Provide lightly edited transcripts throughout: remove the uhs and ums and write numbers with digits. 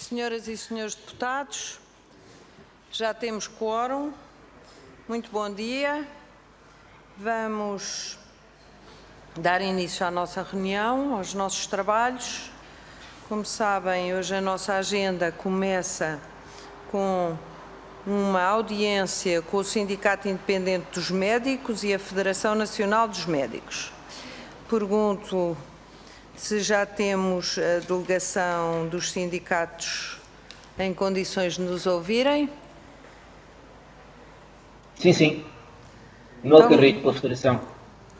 Senhoras e senhores deputados, já temos quórum. Muito bom dia. Vamos dar início à nossa reunião, aos nossos trabalhos. Como sabem, hoje a nossa agenda começa com uma audiência com o Sindicato Independente dos Médicos e a Federação Nacional dos Médicos. Pergunto se já temos a delegação dos sindicatos em condições de nos ouvirem. Sim. Manuel Carrilho, pela Federação.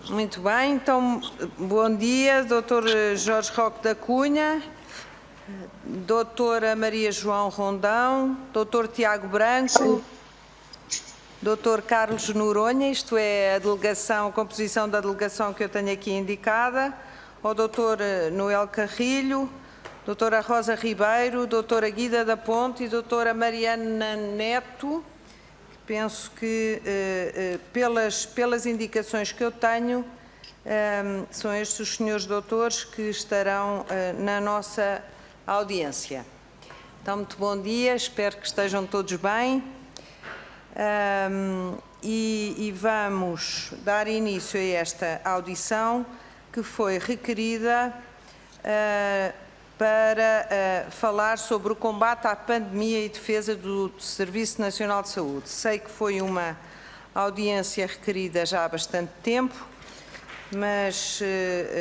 Muito bem, então, bom dia, Dr. Jorge Roque da Cunha, Doutora Maria João Rondão, Dr. Tiago Branco, Dr. Carlos Noronha, isto é a composição da delegação que eu tenho aqui indicada, ao Dr. Noel Carrilho, Doutora Rosa Ribeiro, Doutora Guida da Ponte e Doutora Mariana Neto. Penso que, pelas indicações que eu tenho, são estes os senhores doutores que estarão na nossa audiência. Então, muito bom dia, espero que estejam todos bem. E vamos dar início a esta audição que foi requerida para falar sobre o combate à pandemia e defesa do Serviço Nacional de Saúde. Sei que foi uma audiência requerida já há bastante tempo, mas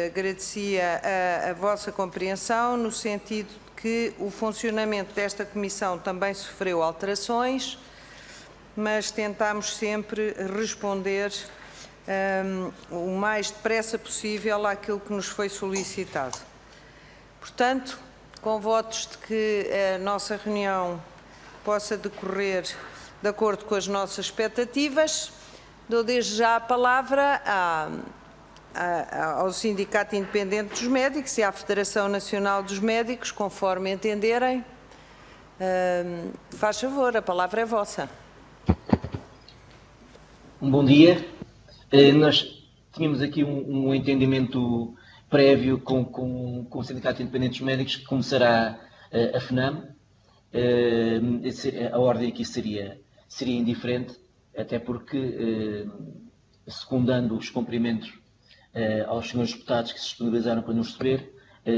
agradecia a vossa compreensão no sentido de que o funcionamento desta comissão também sofreu alterações, mas tentámos sempre responder o mais depressa possível àquilo que nos foi solicitado. Portanto, com votos de que a nossa reunião possa decorrer de acordo com as nossas expectativas, dou desde já a palavra ao Sindicato Independente dos Médicos e à Federação Nacional dos Médicos, conforme entenderem. Faz favor, a palavra é vossa. Bom dia. Nós tínhamos aqui um entendimento prévio com o Sindicato Independente dos Médicos, que começará a FNAM. A ordem aqui seria indiferente, até porque, secundando os cumprimentos aos senhores deputados que se disponibilizaram para nos receber,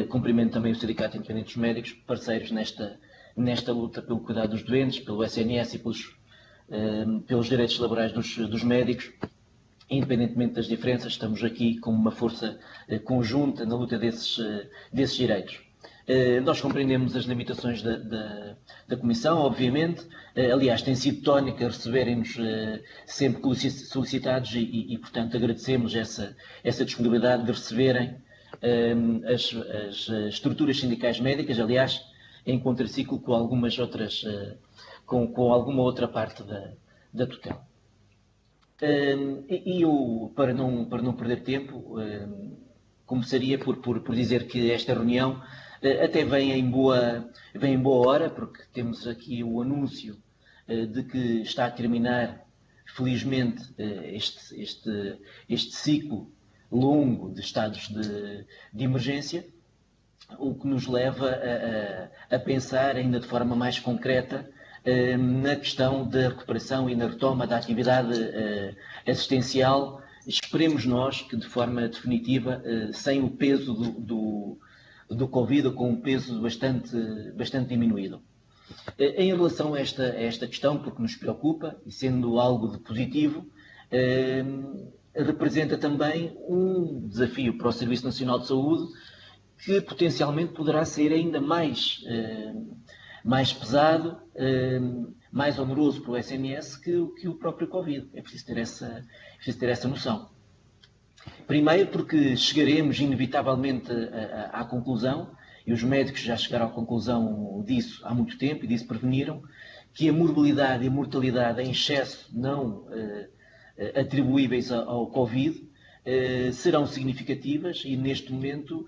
cumprimento também o Sindicato Independente dos Médicos, parceiros nesta luta pelo cuidado dos doentes, pelo SNS e pelos direitos laborais dos médicos. Independentemente das diferenças, estamos aqui como uma força conjunta na luta desses direitos. Nós compreendemos as limitações da Comissão, obviamente. Aliás, tem sido tónica receberem-nos sempre solicitados e, portanto, agradecemos essa disponibilidade de receberem as estruturas sindicais médicas, aliás, em contraciclo com algumas outras, com alguma outra parte da tutela. E eu, para não perder tempo, começaria por dizer que esta reunião até vem em boa hora, porque temos aqui o anúncio de que está a terminar, felizmente, este ciclo longo de estados de emergência, o que nos leva a pensar ainda de forma mais concreta na questão da recuperação e na retoma da atividade assistencial. Esperemos nós que de forma definitiva, sem o peso do Covid, ou com um peso bastante diminuído. Em relação a esta questão, porque nos preocupa, e sendo algo de positivo, representa também um desafio para o Serviço Nacional de Saúde, que potencialmente poderá ser ainda mais pesado, mais oneroso para o SNS que o próprio Covid. É preciso ter essa noção. Primeiro porque chegaremos inevitavelmente à conclusão, e os médicos já chegaram à conclusão disso há muito tempo, e disso preveniram, que a morbilidade e a mortalidade em excesso não atribuíveis ao Covid serão significativas, e neste momento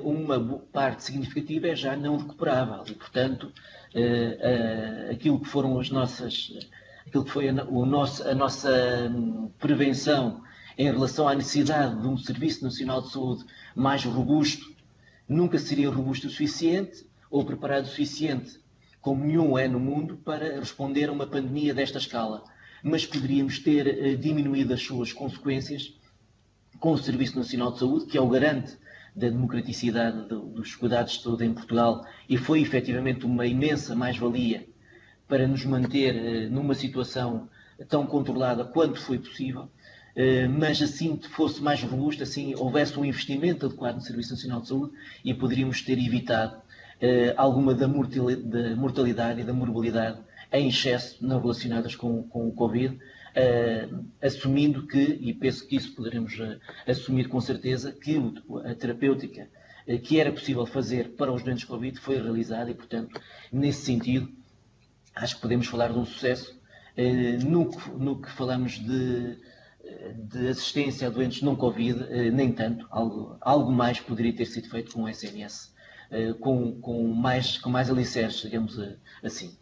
uma parte significativa é já não recuperável e, portanto, aquilo que foi a nossa prevenção em relação à necessidade de um Serviço Nacional de Saúde mais robusto, nunca seria robusto o suficiente ou preparado o suficiente como nenhum é no mundo, para responder a uma pandemia desta escala. Mas poderíamos ter diminuído as suas consequências com o Serviço Nacional de Saúde, que é o garante da democraticidade dos cuidados de saúde em Portugal e foi efetivamente uma imensa mais-valia para nos manter numa situação tão controlada quanto foi possível, mas assim fosse mais robusto, assim houvesse um investimento adequado no Serviço Nacional de Saúde e poderíamos ter evitado alguma da mortalidade e da morbilidade em excesso não relacionadas com o Covid, assumindo que, e penso que isso poderemos assumir com certeza, que a terapêutica que era possível fazer para os doentes Covid foi realizada e, portanto, nesse sentido, acho que podemos falar de um sucesso. No que falamos de assistência a doentes não Covid, nem tanto, algo mais poderia ter sido feito com o SNS, com mais alicerces, digamos assim.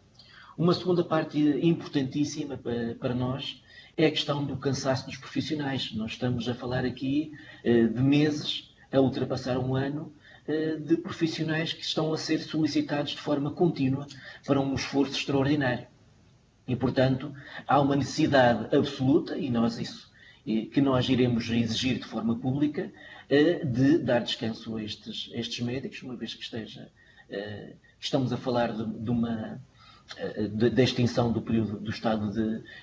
Uma segunda parte importantíssima para nós é a questão do cansaço dos profissionais. Nós estamos a falar aqui de meses, a ultrapassar um ano, de profissionais que estão a ser solicitados de forma contínua para um esforço extraordinário. E, portanto, há uma necessidade absoluta, e que nós iremos exigir de forma pública, de dar descanso a estes médicos, uma vez que estamos a falar da extinção do período do estado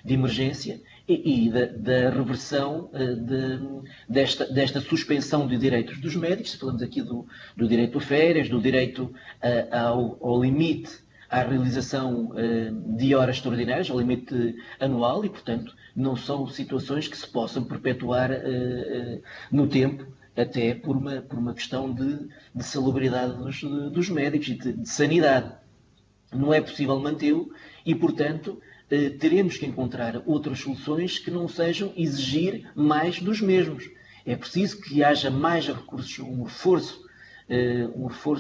de emergência e da reversão desta suspensão de direitos dos médicos. Falamos aqui do direito a férias, do direito ao limite à realização de horas extraordinárias, ao limite anual, e, portanto, não são situações que se possam perpetuar no tempo, até por uma questão de salubridade dos médicos e de sanidade. Não é possível mantê-lo e, portanto, teremos que encontrar outras soluções que não sejam exigir mais dos mesmos. É preciso que haja mais recursos, um reforço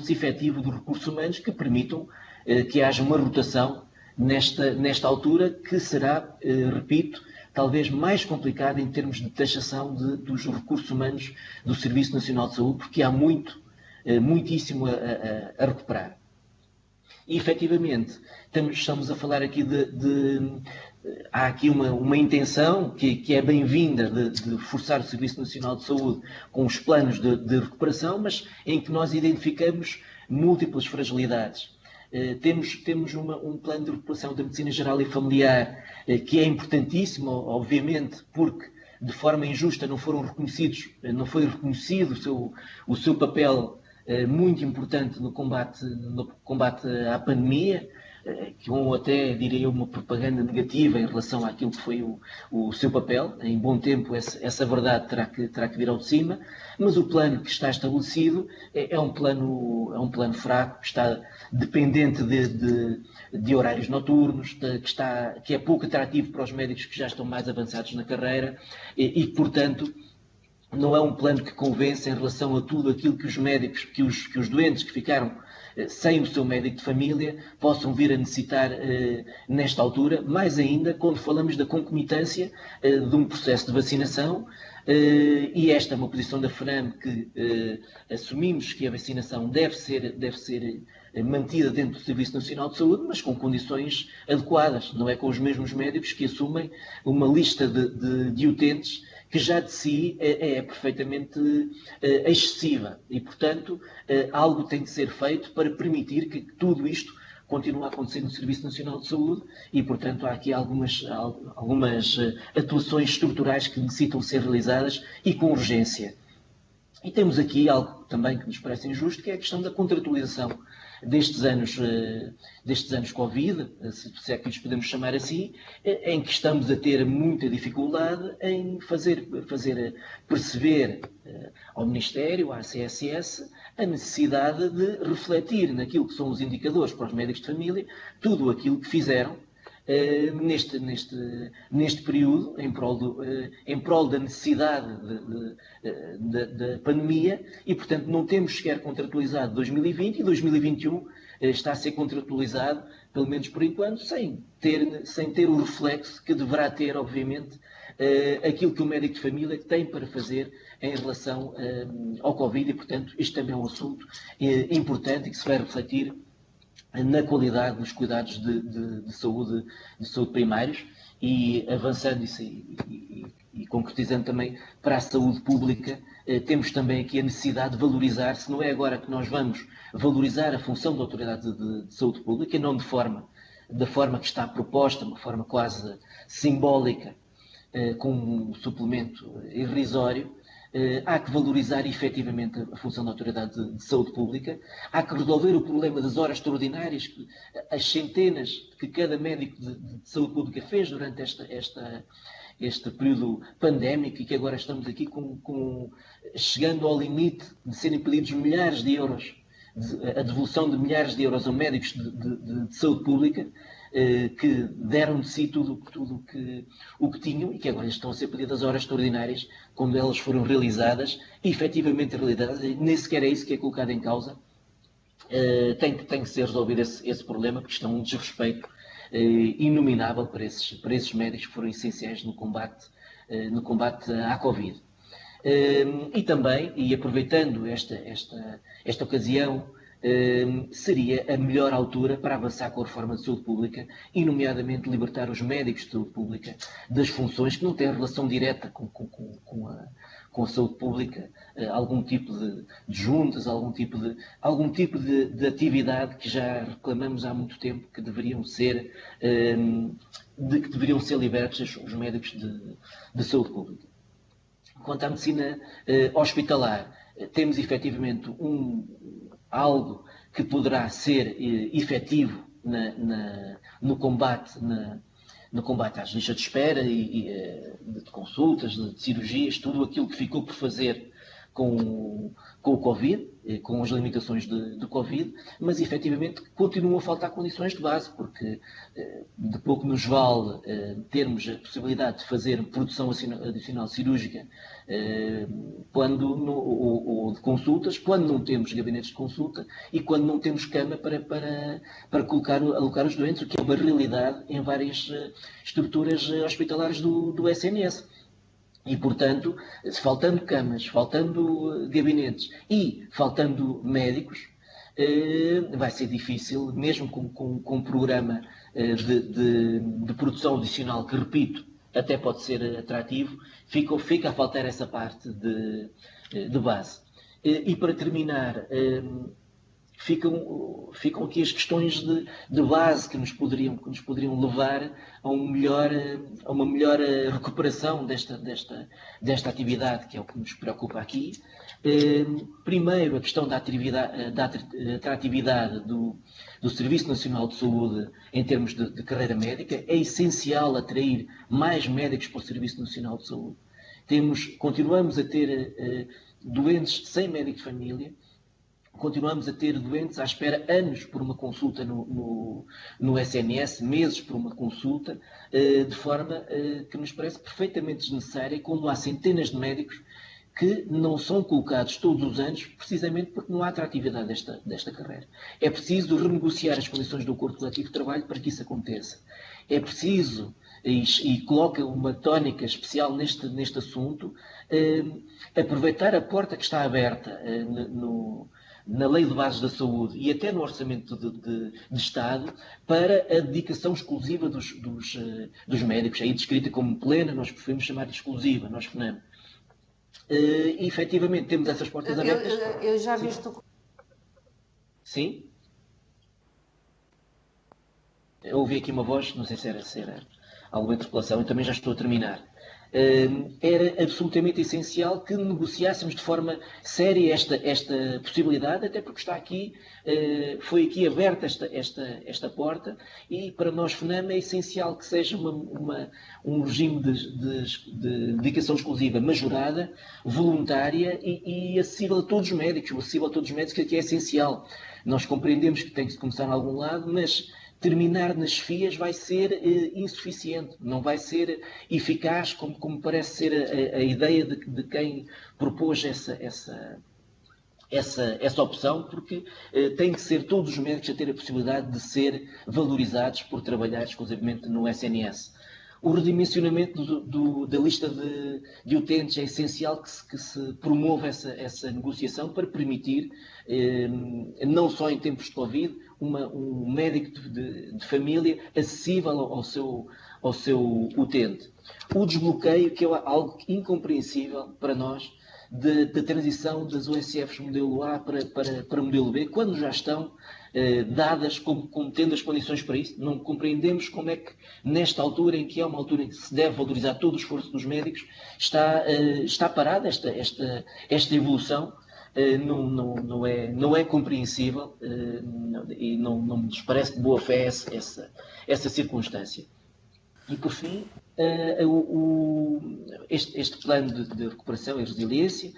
efetivo dos recursos humanos que permitam que haja uma rotação nesta altura que será, repito, talvez mais complicada em termos de taxação dos recursos humanos do Serviço Nacional de Saúde, porque há muitíssimo a recuperar. E, efetivamente, estamos a falar aqui há aqui uma intenção que é bem-vinda de forçar o Serviço Nacional de Saúde com os planos de recuperação, mas em que nós identificamos múltiplas fragilidades. Temos um plano de recuperação da medicina geral e familiar que é importantíssimo, obviamente, porque de forma injusta não foi reconhecido o seu papel muito importante no combate à pandemia, com até, diria eu, uma propaganda negativa em relação àquilo que foi o seu papel. Em bom tempo essa verdade terá que vir ao de cima, mas o plano que está estabelecido é um plano fraco, que está dependente de horários noturnos, que é pouco atrativo para os médicos que já estão mais avançados na carreira e portanto, não é um plano que convence em relação a tudo aquilo que os médicos, que os doentes que ficaram sem o seu médico de família possam vir a necessitar nesta altura, mais ainda quando falamos da concomitância de um processo de vacinação, e esta é uma posição da FNAM que assumimos que a vacinação deve ser mantida dentro do Serviço Nacional de Saúde, mas com condições adequadas, não é com os mesmos médicos que assumem uma lista de utentes que já de si é perfeitamente excessiva. E, portanto, algo tem de ser feito para permitir que tudo isto continue a acontecer no Serviço Nacional de Saúde e, portanto, há aqui algumas atuações estruturais que necessitam ser realizadas e com urgência. E temos aqui algo também que nos parece injusto, que é a questão da contratualização destes anos Covid, se é que lhes podemos chamar assim, em que estamos a ter muita dificuldade em fazer perceber ao Ministério, à CSS, a necessidade de refletir naquilo que são os indicadores para os médicos de família, tudo aquilo que fizeram neste período, em prol da necessidade da pandemia, e, portanto, não temos sequer contratualizado 2020 e 2021 está a ser contratualizado, pelo menos por enquanto, sem ter o reflexo que deverá ter, obviamente, aquilo que o médico de família tem para fazer em relação ao Covid, e, portanto, isto também é um assunto importante e que se vai refletir na qualidade dos cuidados de saúde primários e avançando isso e concretizando também para a saúde pública, temos também aqui a necessidade de valorizar, se não é agora que nós vamos valorizar a função da Autoridade de Saúde Pública, não da forma que está proposta, uma forma quase simbólica, com um suplemento irrisório. Há que valorizar efetivamente a função da Autoridade de Saúde Pública, há que resolver o problema das horas extraordinárias, as centenas que cada médico de saúde pública fez durante este período pandémico e que agora estamos aqui chegando ao limite de serem pedidos milhares de euros, a devolução de milhares de euros a médicos de saúde pública, que deram de si tudo o que tinham e que agora estão a ser pedidas horas extraordinárias quando elas foram realizadas, efetivamente realizadas, e nem sequer é isso que é colocado em causa. Tem que ser resolvido esse problema, porque isto é um desrespeito inominável para esses médicos que foram essenciais no combate à Covid. E também, e aproveitando esta ocasião, seria a melhor altura para avançar com a reforma de saúde pública e, nomeadamente, libertar os médicos de saúde pública das funções que não têm relação direta com a saúde pública, algum tipo de juntas, algum tipo de atividade que já reclamamos há muito tempo que deveriam ser libertos os médicos de saúde pública. Quanto à medicina hospitalar, temos efetivamente algo que poderá ser efetivo no combate às listas de espera de consultas, de cirurgias, tudo aquilo que ficou por fazer com o Covid, com as limitações de Covid, mas efetivamente continuam a faltar condições de base, porque de pouco nos vale termos a possibilidade de fazer produção adicional cirúrgica ou de consultas, quando não temos gabinetes de consulta e quando não temos cama para alocar os doentes, o que é uma realidade em várias estruturas hospitalares do SNS. E, portanto, faltando camas, faltando gabinetes e faltando médicos, vai ser difícil, mesmo com um programa de produção adicional, que, repito, até pode ser atrativo, fica a faltar essa parte de base. E para terminar, ficam aqui as questões de base que nos poderiam levar a uma melhor recuperação desta atividade, que é o que nos preocupa aqui. Primeiro, a questão da atratividade do Serviço Nacional de Saúde em termos de carreira médica. É essencial atrair mais médicos para o Serviço Nacional de Saúde. Continuamos a ter doentes sem médico de família, continuamos a ter doentes à espera anos por uma consulta no SNS, meses por uma consulta, de forma que nos parece perfeitamente desnecessária, como há centenas de médicos que não são colocados todos os anos, precisamente porque não há atratividade desta carreira. É preciso renegociar as condições do acordo coletivo de trabalho para que isso aconteça. É preciso, e coloca uma tónica especial neste assunto, aproveitar a porta que está aberta na Lei de Bases da Saúde e até no Orçamento de Estado para a dedicação exclusiva dos médicos, aí descrita como plena, nós preferimos chamar de exclusiva, nós FNAM. E efetivamente temos essas portas abertas. Eu já vi isto. Sim? Eu ouvi aqui uma voz, não sei se era alguma interpelação, eu também já estou a terminar. Era absolutamente essencial que negociássemos de forma séria esta possibilidade, até porque foi aqui aberta esta porta, e para nós, FNAM, é essencial que seja um regime de dedicação exclusiva majorada, voluntária e acessível a todos os médicos. Que é essencial. Nós compreendemos que tem que se começar em algum lado, mas terminar nas FIAs vai ser insuficiente, não vai ser eficaz, como parece ser a ideia de quem propôs essa opção, porque tem que ser todos os médicos a ter a possibilidade de ser valorizados por trabalhar exclusivamente no SNS. O redimensionamento da lista de utentes é essencial que se promova essa negociação para permitir, não só em tempos de Covid, um médico de família acessível ao seu utente. O desbloqueio, que é algo incompreensível para nós, da transição das OSFs modelo A para modelo B, quando já estão dadas como tendo as condições para isso. Não compreendemos como é que, nesta altura, em que é uma altura em que se deve valorizar todo o esforço dos médicos, está parada esta evolução. Não é compreensível e não nos parece de boa fé essa circunstância. E, por fim, este plano de recuperação e resiliência,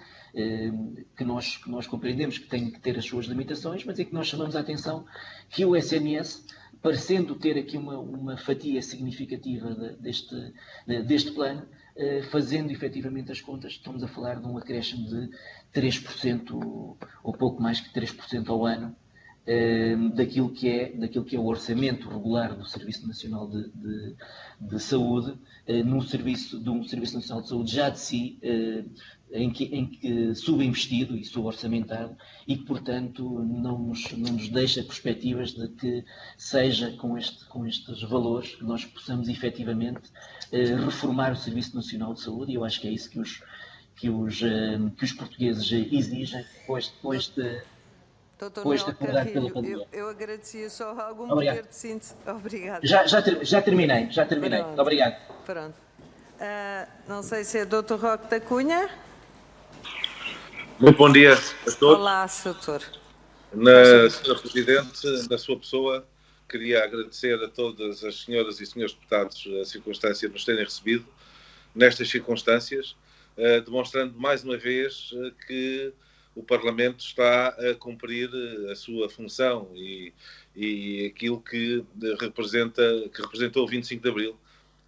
que nós compreendemos que tem que ter as suas limitações, mas é que nós chamamos a atenção que o SNS, parecendo ter aqui uma fatia significativa deste plano, fazendo efetivamente as contas, estamos a falar de um acréscimo de 3%, ou pouco mais que 3% ao ano, daquilo que é o orçamento regular do Serviço Nacional de Saúde, de um Serviço Nacional de Saúde já de si, em que subinvestido e suborçamentado, e que, portanto, não nos deixa perspectivas de que seja com estes valores que nós possamos efetivamente reformar o Serviço Nacional de Saúde, e eu acho que é isso que os portugueses exigem depois de Doutor depois de Noel acordar pela Carrilho, pandemia. eu agradecia só algum Obrigado. poder de síntese. Obrigada. Já terminei. Pronto. Obrigado. Pronto. Não sei se é Dr. Roque da Cunha. Muito bom dia a todos. Olá, doutor. Sra. Presidente, na sua pessoa, queria agradecer a todas as senhoras e senhores deputados a circunstância de nos terem recebido nestas circunstâncias, demonstrando mais uma vez que o Parlamento está a cumprir a sua função e aquilo que representou o 25 de Abril,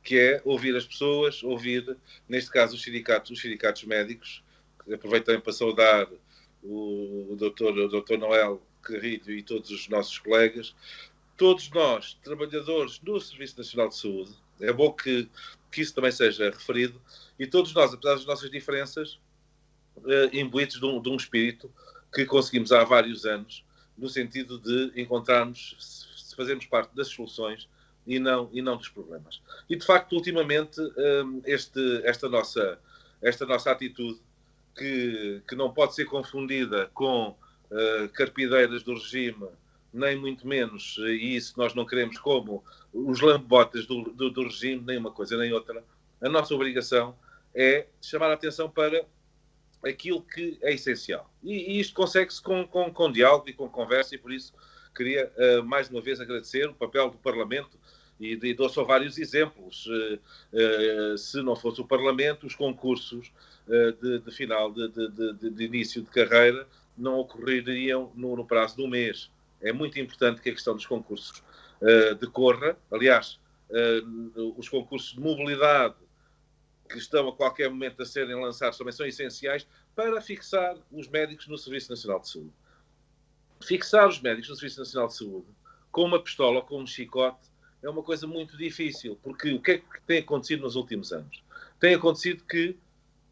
que é ouvir as pessoas, ouvir, neste caso, os sindicatos médicos. Aproveito também para saudar o Dr. Noel Carrilho e todos os nossos colegas. Todos nós, trabalhadores do Serviço Nacional de Saúde, é bom que isso também seja referido, e todos nós, apesar das nossas diferenças, imbuídos de um espírito que conseguimos há vários anos, no sentido de encontrarmos, se fazermos parte das soluções e não dos problemas. E, de facto, ultimamente, esta nossa atitude, que não pode ser confundida com carpideiras do regime, nem muito menos, e isso nós não queremos, como os lambotas do regime, nem uma coisa nem outra. A nossa obrigação é chamar a atenção para aquilo que é essencial. E isto consegue-se com diálogo e com conversa, e por isso queria mais uma vez agradecer o papel do Parlamento, e dou só vários exemplos. Se não fosse o Parlamento, os concursos de final de início de carreira não ocorreriam no prazo de um mês. É muito importante que a questão dos concursos decorra. Aliás, os concursos de mobilidade que estão a qualquer momento a serem lançados também são essenciais para fixar os médicos no Serviço Nacional de Saúde. Fixar os médicos no Serviço Nacional de Saúde com uma pistola ou com um chicote é uma coisa muito difícil, porque o que é que tem acontecido nos últimos anos? Tem acontecido que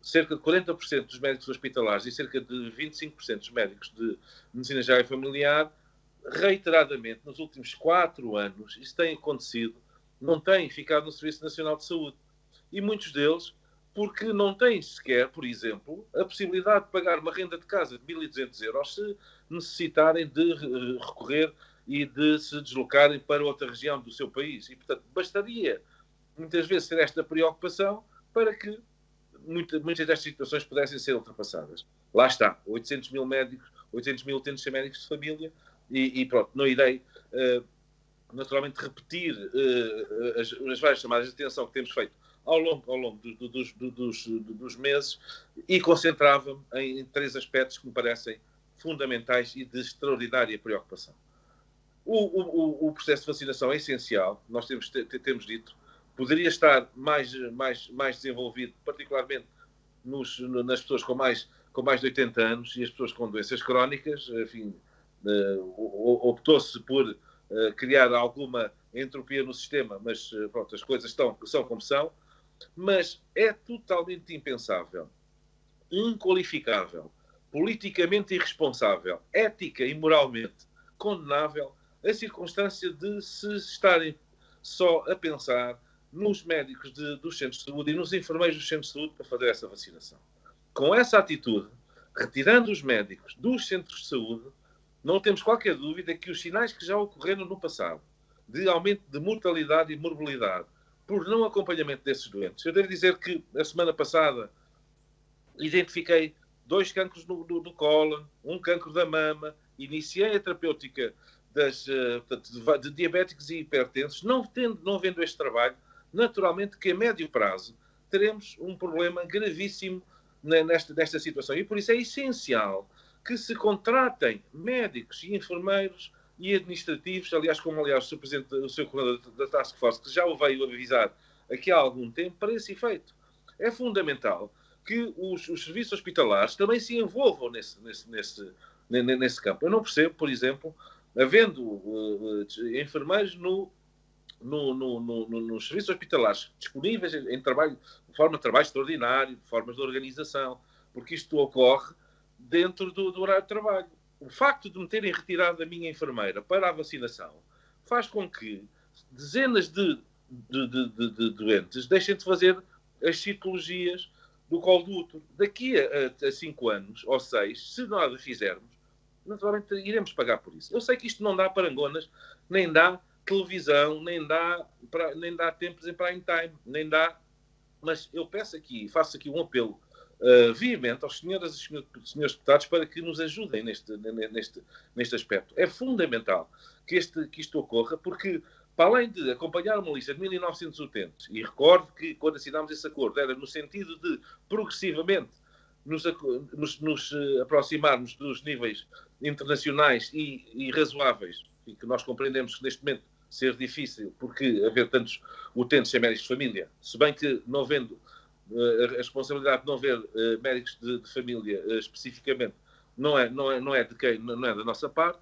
cerca de 40% dos médicos hospitalares e cerca de 25% dos médicos de medicina geral e familiar, reiteradamente, nos últimos 4 anos, isso tem acontecido, não têm ficado no Serviço Nacional de Saúde. E muitos deles, porque não têm sequer, por exemplo, a possibilidade de pagar uma renda de casa de 1.200 euros se necessitarem de recorrer e de se deslocarem para outra região do seu país. E, portanto, bastaria muitas vezes ter esta preocupação para que muitas destas situações pudessem ser ultrapassadas. Lá está, 800 mil utentes sem médicos de família, e pronto, não irei naturalmente repetir as várias chamadas de atenção que temos feito ao longo dos meses, e concentrava-me em 3 aspectos que me parecem fundamentais e de extraordinária preocupação. O processo de vacinação é essencial, nós temos dito, poderia estar mais desenvolvido, particularmente nas pessoas com mais de 80 anos e as pessoas com doenças crónicas. Enfim, optou-se por criar alguma entropia no sistema, mas pronto, as coisas são como são, mas é totalmente impensável, inqualificável, politicamente irresponsável, ética e moralmente condenável a circunstância de se estarem só a pensar nos médicos dos centros de saúde e nos enfermeiros dos centros de saúde para fazer essa vacinação. Com essa atitude, retirando os médicos dos centros de saúde, não temos qualquer dúvida que os sinais que já ocorreram no passado, de aumento de mortalidade e morbilidade, por não acompanhamento desses doentes. Eu devo dizer que, a semana passada, identifiquei 2 cancros do cólon, 1 cancro da mama, iniciei a terapêutica de diabéticos e hipertensos, não vendo este trabalho, naturalmente que a médio prazo teremos um problema gravíssimo nesta situação. E por isso é essencial que se contratem médicos e enfermeiros e administrativos, aliás, o seu coordenador da Task Force, que já o veio avisar aqui há algum tempo, para esse efeito. É fundamental que os serviços hospitalares também se envolvam nesse campo. Eu não percebo, por exemplo, havendo enfermeiros nos serviços hospitalares disponíveis em trabalho, de forma de trabalho extraordinário, de formas de organização, porque isto ocorre dentro do horário de trabalho. O facto de me terem retirado a minha enfermeira para a vacinação faz com que dezenas de doentes deixem de fazer as citologias do colo do útero. Daqui a 5 anos, ou 6, se nada fizermos, naturalmente iremos pagar por isso. Eu sei que isto não dá parangonas, nem dá televisão, nem dá tempos em prime time, nem dá... Mas eu peço aqui, faço aqui um apelo veemente aos senhoras e senhores deputados para que nos ajudem neste aspecto. É fundamental que isto ocorra, porque, para além de acompanhar uma lista de 1.900 utentes, e recordo que quando assinámos esse acordo era no sentido de progressivamente nos aproximarmos dos níveis internacionais e razoáveis, e que nós compreendemos que neste momento ser difícil, porque haver tantos utentes sem médicos de família, se bem que não havendo a responsabilidade de não haver médicos de família especificamente não é da nossa parte,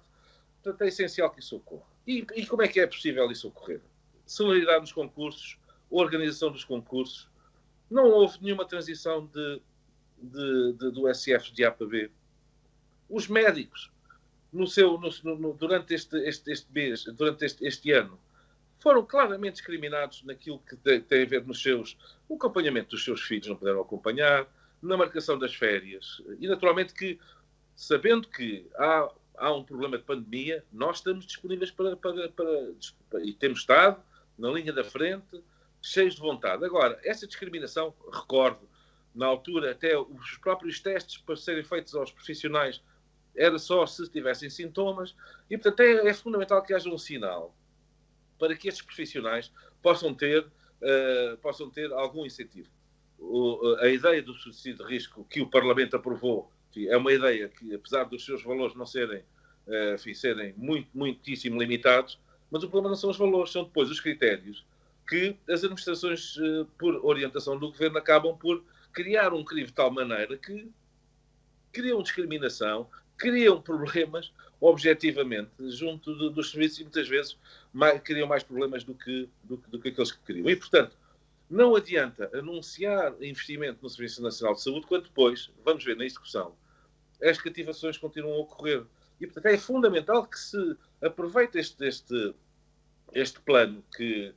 portanto é essencial que isso ocorra. E como é que é possível isso ocorrer? Celeridade nos concursos, organização dos concursos. Não houve nenhuma transição do SF de A para B. Os médicos, durante este ano, foram claramente discriminados naquilo que tem a ver o acompanhamento dos seus filhos, não puderam acompanhar, na marcação das férias. E, naturalmente, que, sabendo que há um problema de pandemia, nós estamos disponíveis e temos estado na linha da frente, cheios de vontade. Agora, essa discriminação, recordo, na altura, até os próprios testes para serem feitos aos profissionais era só se tivessem sintomas, e, portanto, é fundamental que haja um sinal para que estes profissionais possam ter algum incentivo. A ideia do subsídio de risco que o Parlamento aprovou é uma ideia que, apesar dos seus valores não serem muitíssimo limitados, mas o problema não são os valores, são depois os critérios que as administrações, por orientação do Governo, acabam por criar um crivo de tal maneira que criam discriminação, criam problemas, objetivamente, junto dos serviços e, muitas vezes, criam mais problemas do que aqueles que criam. E, portanto, não adianta anunciar investimento no Serviço Nacional de Saúde quando depois, vamos ver na execução, as cativações continuam a ocorrer. E, portanto, é fundamental que se aproveite este plano que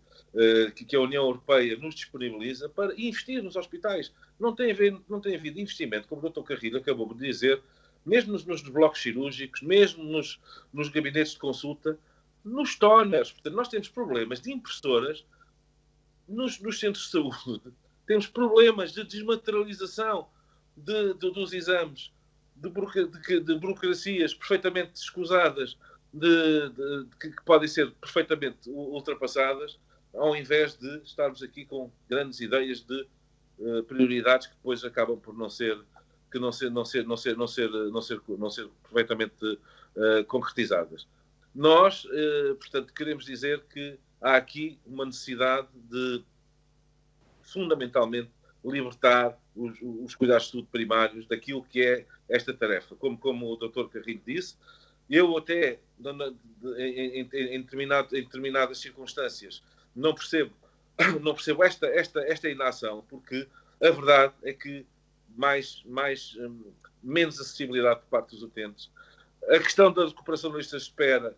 a União Europeia nos disponibiliza para investir nos hospitais. Não tem havido investimento, como o Dr. Carrilho acabou de dizer, mesmo nos blocos cirúrgicos, mesmo nos gabinetes de consulta, nos toners. Portanto, nós temos problemas de impressoras nos centros de saúde. Temos problemas de desmaterialização dos exames, de burocracias perfeitamente escusadas, que podem ser perfeitamente ultrapassadas, ao invés de estarmos aqui com grandes ideias de prioridades que depois acabam por não ser perfeitamente concretizadas. Nós, portanto, queremos dizer que há aqui uma necessidade de, fundamentalmente, libertar os cuidados de saúde primários daquilo que é esta tarefa. Como o Dr. Carrilho disse, Eu até, em determinadas circunstâncias, não percebo esta inação, porque a verdade é que menos acessibilidade por parte dos utentes. A questão da recuperação de listas de espera,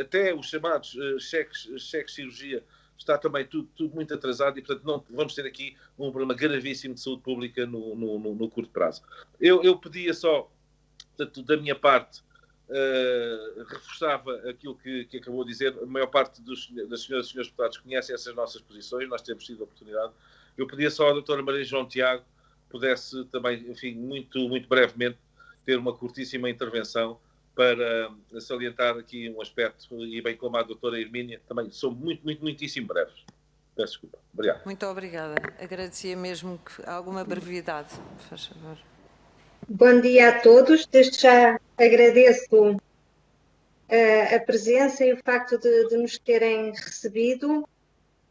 até os chamados cheques cirurgia, está também tudo muito atrasado e, portanto, não, vamos ter aqui um problema gravíssimo de saúde pública no curto prazo. Eu pedia só, portanto, da minha parte, reforçava aquilo que acabou de dizer. A maior parte das senhoras e senhores deputados conhecem essas nossas posições, nós temos tido a oportunidade. Eu pedia só à doutora Maria João Tiago pudesse também, enfim, muito brevemente, ter uma curtíssima intervenção para salientar aqui um aspecto, e bem como a doutora Hermínia, também sou muitíssimo breves. Peço desculpa. Obrigado. Muito obrigada. Agradecia mesmo que alguma brevidade, por favor. Bom dia a todos. Desde já agradeço a presença e o facto de nos terem recebido.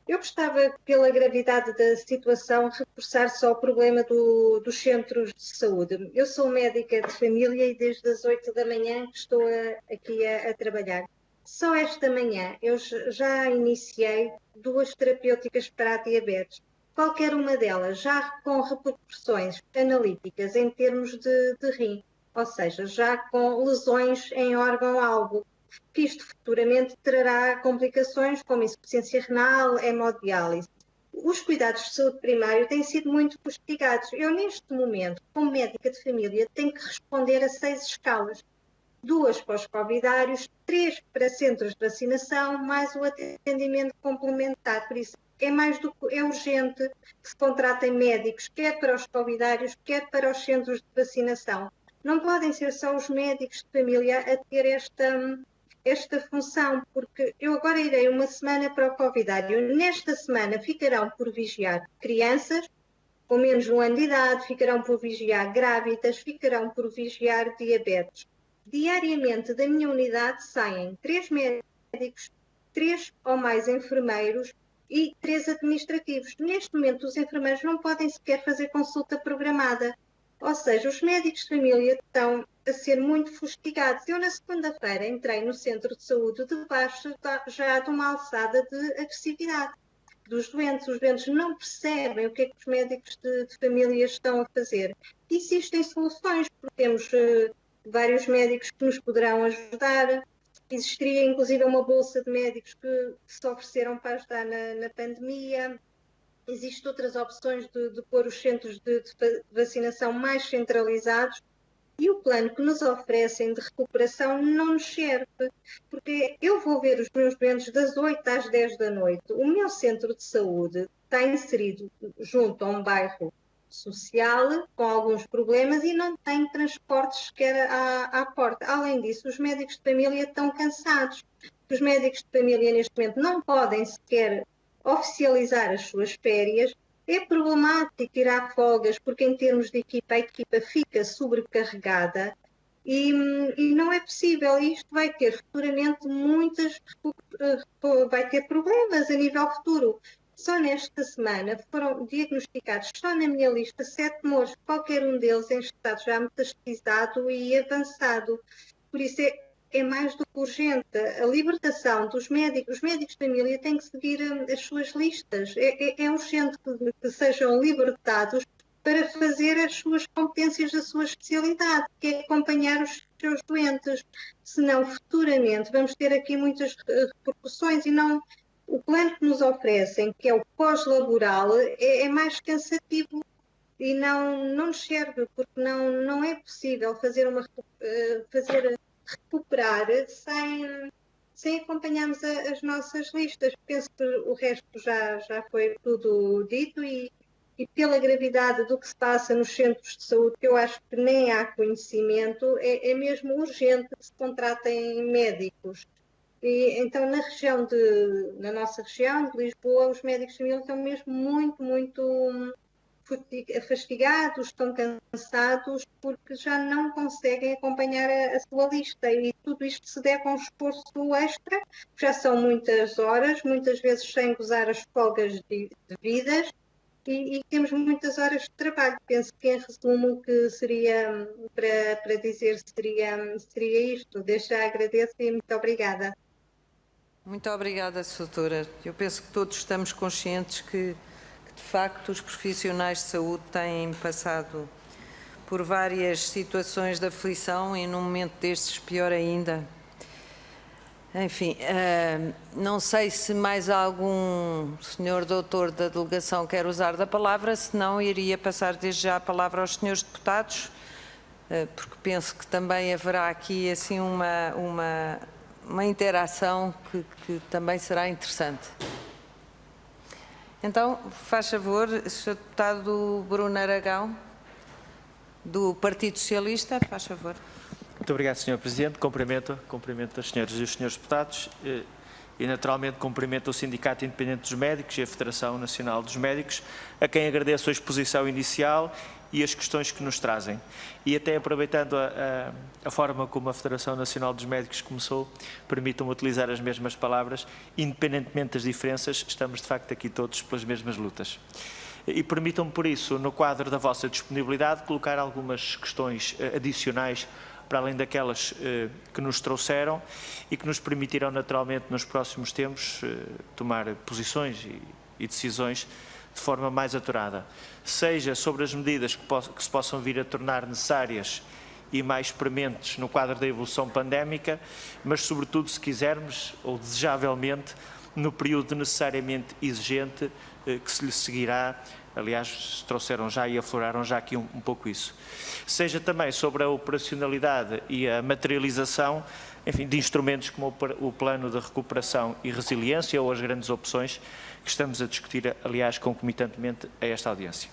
Eu gostava, pela gravidade da situação, reforçar só o problema dos centros de saúde. Eu sou médica de família e desde as 8 da manhã que estou aqui a trabalhar. Só esta manhã eu já iniciei 2 terapêuticas para a diabetes. Qualquer uma delas já com repercussões analíticas em termos de rim, ou seja, já com lesões em órgão-alvo, que isto futuramente trará complicações como insuficiência renal, hemodiálise. Os cuidados de saúde primário têm sido muito fustigados. Eu, neste momento, como médica de família, tenho que responder a 6 escalas. 2 para os covidários, 3 para centros de vacinação, mais o atendimento complementar. Por isso, é urgente que se contratem médicos, quer para os covidários, quer para os centros de vacinação. Não podem ser só os médicos de família a ter esta função, porque eu agora irei uma semana para o covidário. Nesta semana ficarão por vigiar crianças com menos de 1 ano de idade, ficarão por vigiar grávidas, ficarão por vigiar diabetes. Diariamente da minha unidade saem 3 médicos, 3 ou mais enfermeiros e 3 administrativos. Neste momento os enfermeiros não podem sequer fazer consulta programada. Ou seja, os médicos de família estão a ser muito fustigados. Eu, na segunda-feira, entrei no centro de saúde debaixo já de uma alçada de agressividade dos doentes. Os doentes não percebem o que é que os médicos de família estão a fazer. Existem soluções, porque temos vários médicos que nos poderão ajudar. Existiria, inclusive, uma bolsa de médicos que se ofereceram para ajudar na pandemia. Existem outras opções de pôr os centros de vacinação mais centralizados, e o plano que nos oferecem de recuperação não nos serve, porque eu vou ver os meus doentes das 8 às 10 da noite. O meu centro de saúde está inserido junto a um bairro social, com alguns problemas, e não tem transportes sequer à porta. Além disso, os médicos de família estão cansados. Os médicos de família, neste momento, não podem sequer oficializar as suas férias. É problemático tirar folgas, porque em termos de equipa, a equipa fica sobrecarregada e não é possível. Isto vai ter futuramente vai ter problemas a nível futuro. Só nesta semana foram diagnosticados, só na minha lista, 7 tumores, qualquer um deles em estado já metastizado e avançado. Por isso é mais do que urgente. A libertação dos médicos, os médicos de família têm que seguir as suas listas. É urgente que sejam libertados para fazer as suas competências da sua especialidade, que é acompanhar os seus doentes. Senão, futuramente, vamos ter aqui muitas repercussões e não... O plano que nos oferecem, que é o pós-laboral, é mais cansativo e não nos serve, porque não é possível recuperar sem acompanharmos as nossas listas. Penso que o resto já foi tudo dito e pela gravidade do que se passa nos centros de saúde, que eu acho que nem há conhecimento, é mesmo urgente que se contratem médicos. E, então, na nossa região de Lisboa, os médicos de família estão mesmo muito fastigados, estão cansados, porque já não conseguem acompanhar a sua lista, e tudo isto se deve a um esforço extra, já são muitas horas, muitas vezes sem gozar as folgas devidas, e temos muitas horas de trabalho. Penso que, em resumo, o que seria para dizer seria isto. Desde já agradeço e muito obrigada. Muito obrigada, doutora. Eu penso que todos estamos conscientes que, de facto, os profissionais de saúde têm passado por várias situações de aflição e, num momento destes, pior ainda. Enfim, não sei se mais algum senhor doutor da delegação quer usar da palavra, senão iria passar desde já a palavra aos senhores deputados, porque penso que também haverá aqui assim uma interação que também será interessante. Então, faz favor, Sr. Deputado Bruno Aragão, do Partido Socialista, faz favor. Muito obrigado, Sr. Presidente. Cumprimento as senhoras e os senhores deputados e, naturalmente, cumprimento o Sindicato Independente dos Médicos e a Federação Nacional dos Médicos, a quem agradeço a exposição inicial e as questões que nos trazem. E até aproveitando a forma como a Federação Nacional dos Médicos começou, permitam-me utilizar as mesmas palavras, independentemente das diferenças, estamos de facto aqui todos pelas mesmas lutas. E permitam-me, por isso, no quadro da vossa disponibilidade, colocar algumas questões adicionais para além daquelas que nos trouxeram e que nos permitirão, naturalmente, nos próximos tempos, tomar posições e decisões de forma mais aturada. Seja sobre as medidas que se possam vir a tornar necessárias e mais prementes no quadro da evolução pandémica, mas, sobretudo, se quisermos, ou desejavelmente, no período necessariamente exigente que se lhe seguirá. Aliás, trouxeram já e afloraram já aqui um pouco isso. Seja também sobre a operacionalidade e a materialização, enfim, de instrumentos como o Plano de Recuperação e Resiliência ou as grandes opções que estamos a discutir, aliás, concomitantemente a esta audiência.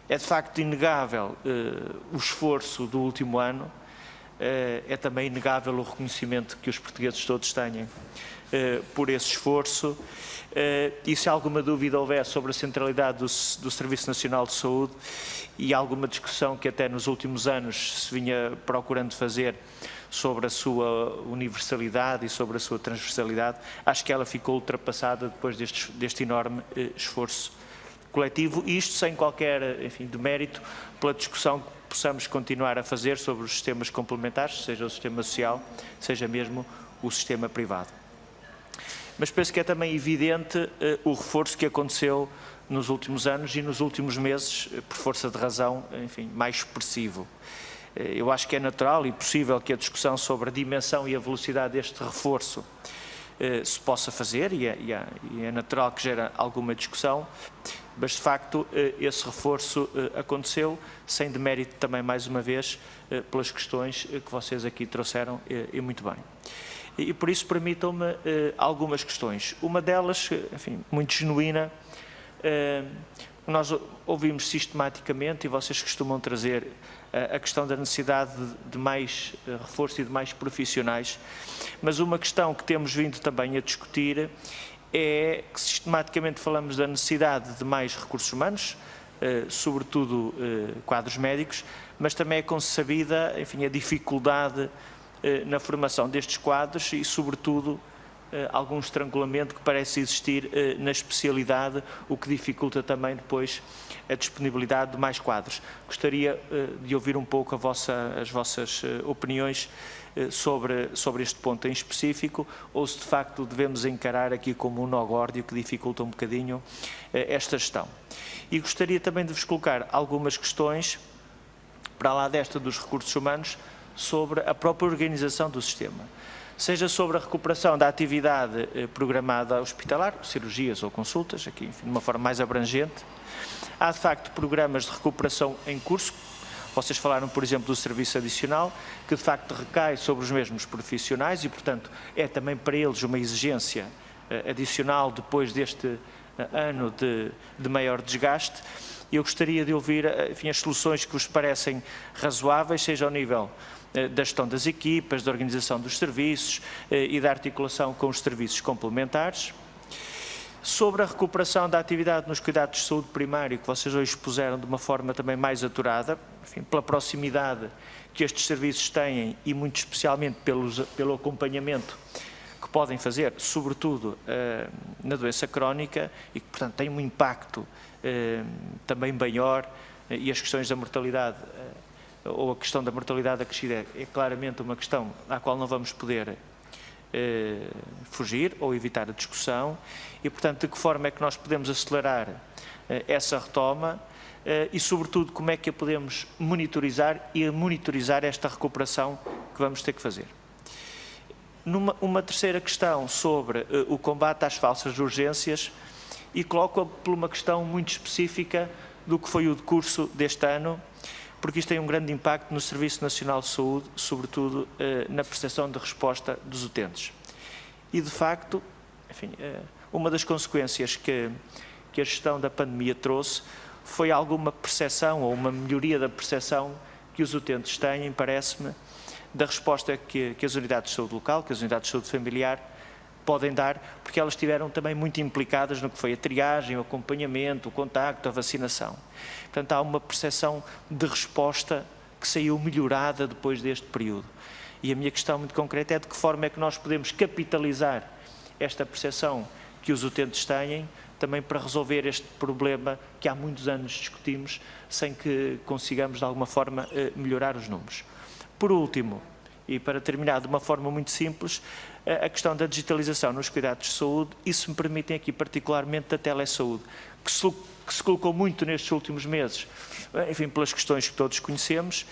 É de facto inegável o esforço do último ano, é também inegável o reconhecimento que os portugueses todos têm por esse esforço. E se alguma dúvida houver sobre a centralidade do Serviço Nacional de Saúde e alguma discussão que até nos últimos anos se vinha procurando fazer sobre a sua universalidade e sobre a sua transversalidade, acho que ela ficou ultrapassada depois deste enorme esforço coletivo, e isto sem qualquer, enfim, demérito pela discussão que possamos continuar a fazer sobre os sistemas complementares, seja o sistema social, seja mesmo o sistema privado. Mas penso que é também evidente o reforço que aconteceu nos últimos anos e nos últimos meses, por força de razão, enfim, mais expressivo. Eu acho que é natural e possível que a discussão sobre a dimensão e a velocidade deste reforço se possa fazer, e é natural que gere alguma discussão, mas de facto esse reforço aconteceu, sem demérito também, mais uma vez, pelas questões que vocês aqui trouxeram, e muito bem. E por isso permitam-me algumas questões. Uma delas, enfim, muito genuína, nós ouvimos sistematicamente, e vocês costumam trazer, a questão da necessidade de mais reforço e de mais profissionais, mas uma questão que temos vindo também a discutir é que sistematicamente falamos da necessidade de mais recursos humanos, sobretudo quadros médicos, mas também é concebida, enfim, a dificuldade na formação destes quadros e, sobretudo, algum estrangulamento que parece existir na especialidade, o que dificulta também depois a disponibilidade de mais quadros. Gostaria de ouvir um pouco as vossas opiniões sobre este ponto em específico, ou se de facto devemos encarar aqui como um nó górdio que dificulta um bocadinho esta gestão. E gostaria também de vos colocar algumas questões, para lá desta dos recursos humanos, sobre a própria organização do sistema. Seja sobre a recuperação da atividade programada hospitalar, cirurgias ou consultas, aqui enfim, de uma forma mais abrangente. Há, de facto, programas de recuperação em curso. Vocês falaram, por exemplo, do serviço adicional, que de facto recai sobre os mesmos profissionais e, portanto, é também para eles uma exigência adicional depois deste ano de maior desgaste. Eu gostaria de ouvir, enfim, as soluções que vos parecem razoáveis, seja ao nível da gestão das equipas, da organização dos serviços e da articulação com os serviços complementares. Sobre a recuperação da atividade nos cuidados de saúde primário, que vocês hoje expuseram de uma forma também mais aturada, enfim, pela proximidade que estes serviços têm e muito especialmente pelo acompanhamento que podem fazer, sobretudo na doença crónica, e que, portanto, têm um impacto também maior, e as questões da mortalidade, ou a questão da mortalidade acrescida, é claramente uma questão à qual não vamos poder fugir ou evitar a discussão, e, portanto, de que forma é que nós podemos acelerar essa retoma e, sobretudo, como é que a podemos monitorizar e monitorizar esta recuperação que vamos ter que fazer. Uma terceira questão sobre o combate às falsas urgências, e coloco-a por uma questão muito específica do que foi o decurso deste ano, porque isto tem um grande impacto no Serviço Nacional de Saúde, sobretudo na prestação de resposta dos utentes. E, de facto, enfim, uma das consequências que a gestão da pandemia trouxe foi alguma percepção, ou uma melhoria da percepção que os utentes têm, parece-me, da resposta que as unidades de saúde local, que as unidades de saúde familiar podem dar, porque elas estiveram também muito implicadas no que foi a triagem, o acompanhamento, o contacto, a vacinação. Portanto, há uma percepção de resposta que saiu melhorada depois deste período. E a minha questão muito concreta é de que forma é que nós podemos capitalizar esta percepção que os utentes têm, também para resolver este problema que há muitos anos discutimos, sem que consigamos, de alguma forma, melhorar os números. Por último, e para terminar de uma forma muito simples, a questão da digitalização nos cuidados de saúde, e se me permitem aqui particularmente da telesaúde, que se colocou muito nestes últimos meses, enfim, pelas questões que todos conhecemos,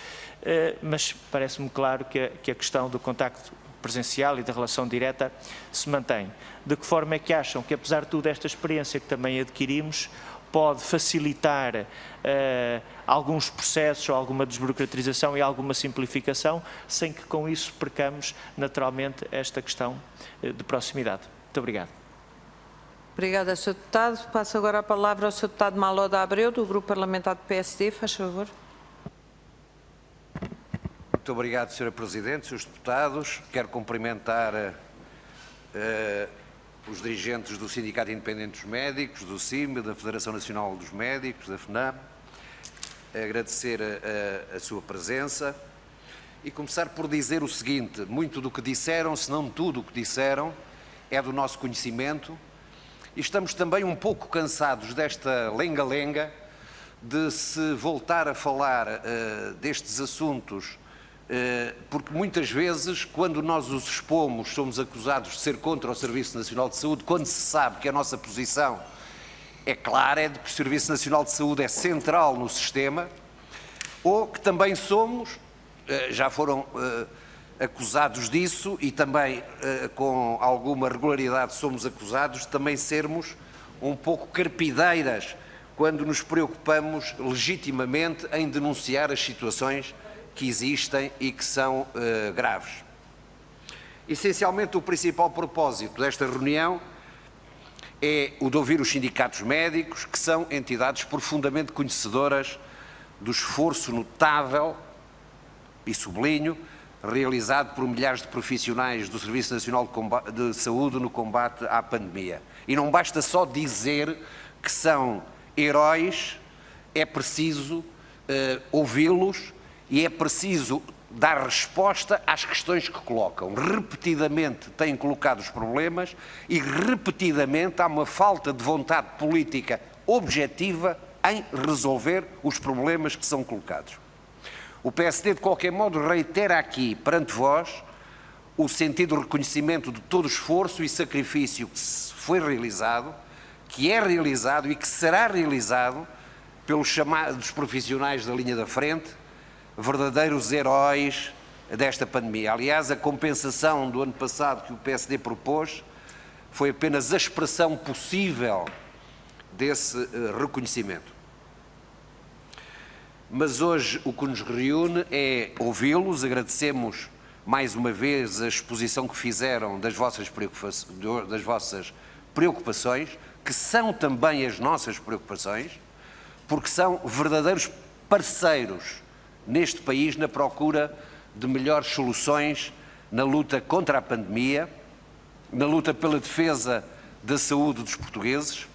mas parece-me claro que a questão do contacto presencial e da relação direta se mantém. De que forma é que acham que, apesar de tudo, esta experiência que também adquirimos pode facilitar alguns processos ou alguma desburocratização e alguma simplificação, sem que com isso percamos naturalmente esta questão de proximidade? Muito obrigado. Obrigada, Sr. Deputado. Passo agora a palavra ao Sr. Deputado Maloda Abreu, do Grupo Parlamentar do PSD. Faz favor. Muito obrigado, Sra. Presidente, Srs. Deputados. Quero cumprimentar os dirigentes do Sindicato Independente dos Médicos, do CIME, da Federação Nacional dos Médicos, da FNAM, agradecer a sua presença e começar por dizer o seguinte: muito do que disseram, se não tudo o que disseram, é do nosso conhecimento, e estamos também um pouco cansados desta lenga-lenga de se voltar a falar destes assuntos, porque muitas vezes, quando nós os expomos, somos acusados de ser contra o Serviço Nacional de Saúde, quando se sabe que a nossa posição é clara, é de que o Serviço Nacional de Saúde é central no sistema, ou que também somos, já foram acusados disso, e também com alguma regularidade somos acusados de também sermos um pouco carpideiras quando nos preocupamos legitimamente em denunciar as situações que existem e que são graves. Essencialmente, o principal propósito desta reunião é o de ouvir os sindicatos médicos, que são entidades profundamente conhecedoras do esforço notável, e sublinho, realizado por milhares de profissionais do Serviço Nacional de Saúde no combate à pandemia. E não basta só dizer que são heróis, é preciso ouvi-los, e é preciso dar resposta às questões que colocam. Repetidamente têm colocado os problemas e repetidamente há uma falta de vontade política objetiva em resolver os problemas que são colocados. O PSD, de qualquer modo, reitera aqui perante vós o sentido de reconhecimento de todo o esforço e sacrifício que foi realizado, que é realizado e que será realizado pelos chamados profissionais da linha da frente, verdadeiros heróis desta pandemia. Aliás, a compensação do ano passado que o PSD propôs foi apenas a expressão possível desse reconhecimento. Mas hoje o que nos reúne é ouvi-los. Agradecemos mais uma vez a exposição que fizeram das vossas preocupações, que são também as nossas preocupações, porque são verdadeiros parceiros neste país na procura de melhores soluções na luta contra a pandemia, na luta pela defesa da saúde dos portugueses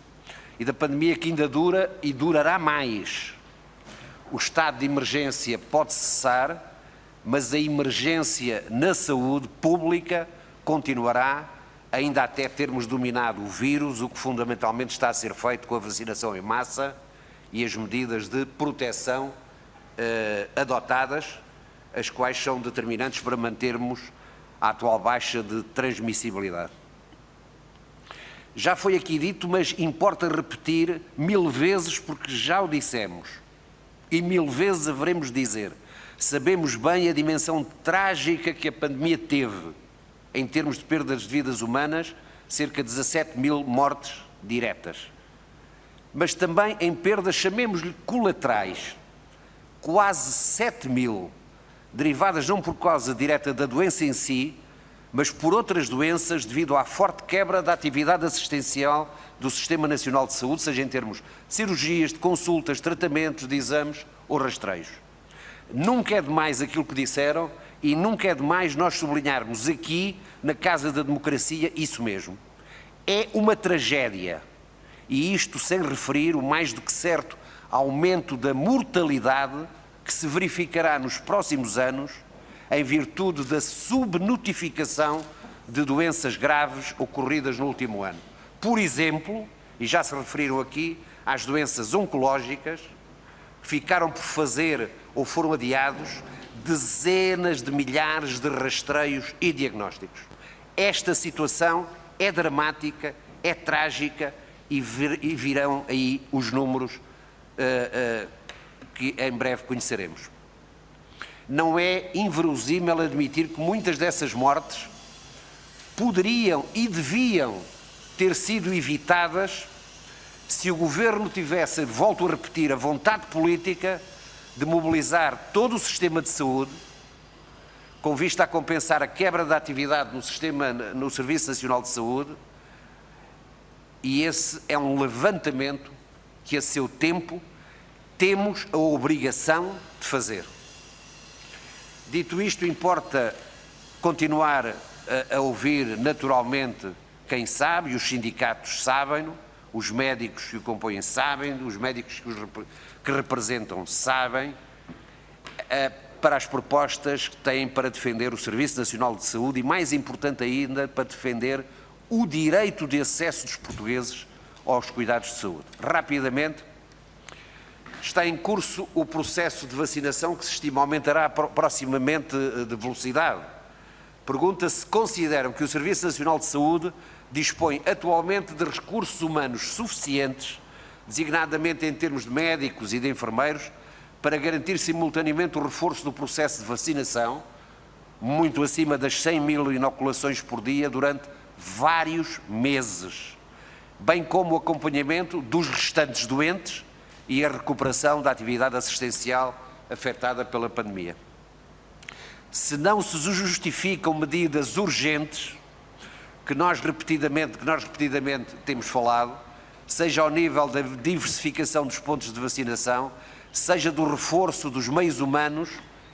e da pandemia que ainda dura e durará mais. O estado de emergência pode cessar, mas a emergência na saúde pública continuará ainda até termos dominado o vírus, o que fundamentalmente está a ser feito com a vacinação em massa e as medidas de proteção adotadas, as quais são determinantes para mantermos a atual baixa de transmissibilidade. Já foi aqui dito, mas importa repetir 1000 vezes, porque já o dissemos, e 1000 vezes haveremos de dizer. Sabemos bem a dimensão trágica que a pandemia teve, em termos de perdas de vidas humanas, cerca de 17.000 mortes diretas. Mas também em perdas, chamemos-lhe colaterais, quase 7.000, derivadas não por causa direta da doença em si, mas por outras doenças devido à forte quebra da atividade assistencial do Sistema Nacional de Saúde, seja em termos de cirurgias, de consultas, tratamentos, de exames ou rastreios. Nunca é demais aquilo que disseram e nunca é demais nós sublinharmos aqui, na Casa da Democracia, isso mesmo. É uma tragédia, e isto sem referir o mais do que certo aumento da mortalidade que se verificará nos próximos anos em virtude da subnotificação de doenças graves ocorridas no último ano. Por exemplo, e já se referiram aqui, às doenças oncológicas, ficaram por fazer ou foram adiados dezenas de milhares de rastreios e diagnósticos. Esta situação é dramática, é trágica e virão aí os números que em breve conheceremos. Não é inverosímil admitir que muitas dessas mortes poderiam e deviam ter sido evitadas se o Governo tivesse, volto a repetir, a vontade política de mobilizar todo o sistema de saúde, com vista a compensar a quebra da atividade no Serviço Nacional de Saúde, e esse é um levantamento que, a seu tempo, temos a obrigação de fazer. Dito isto, importa continuar a ouvir naturalmente quem sabe, e os sindicatos sabem-no, os médicos que o compõem sabem, os médicos que representam sabem, para as propostas que têm para defender o Serviço Nacional de Saúde e, mais importante ainda, para defender o direito de acesso dos portugueses aos cuidados de saúde. Rapidamente, está em curso o processo de vacinação que se estima aumentará proximamente de velocidade. Pergunta-se se consideram que o Serviço Nacional de Saúde dispõe atualmente de recursos humanos suficientes, designadamente em termos de médicos e de enfermeiros, para garantir simultaneamente o reforço do processo de vacinação, muito acima das 100.000 inoculações por dia durante vários meses, bem como o acompanhamento dos restantes doentes e a recuperação da atividade assistencial afetada pela pandemia. Se não se justificam medidas urgentes, que nós repetidamente temos falado, seja ao nível da diversificação dos pontos de vacinação, seja do reforço dos meios humanos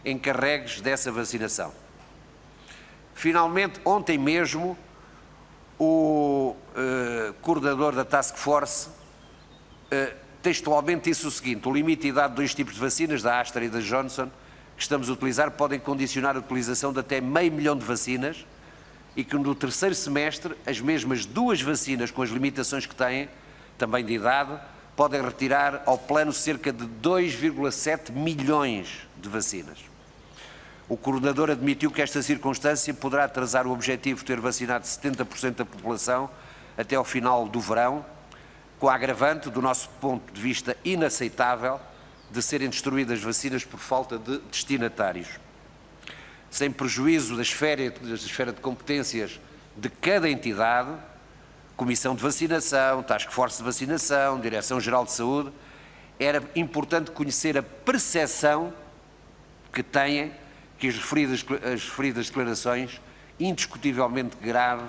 encarregues dessa vacinação. Finalmente, ontem mesmo, o coordenador da Task Force textualmente disse o seguinte: o limite de idade de 2 tipos de vacinas, da Astra e da Johnson, que estamos a utilizar, podem condicionar a utilização de até 500 mil de vacinas, e que no terceiro semestre as mesmas 2 vacinas com as limitações que têm, também de idade, podem retirar ao plano cerca de 2,7 milhões de vacinas. O coordenador admitiu que esta circunstância poderá atrasar o objetivo de ter vacinado 70% da população até ao final do verão, com a agravante, do nosso ponto de vista inaceitável, de serem destruídas vacinas por falta de destinatários. Sem prejuízo da esfera de competências de cada entidade, Comissão de Vacinação, Task Force de Vacinação, Direção-Geral de Saúde, era importante conhecer a percepção que têm que as referidas declarações, indiscutivelmente graves,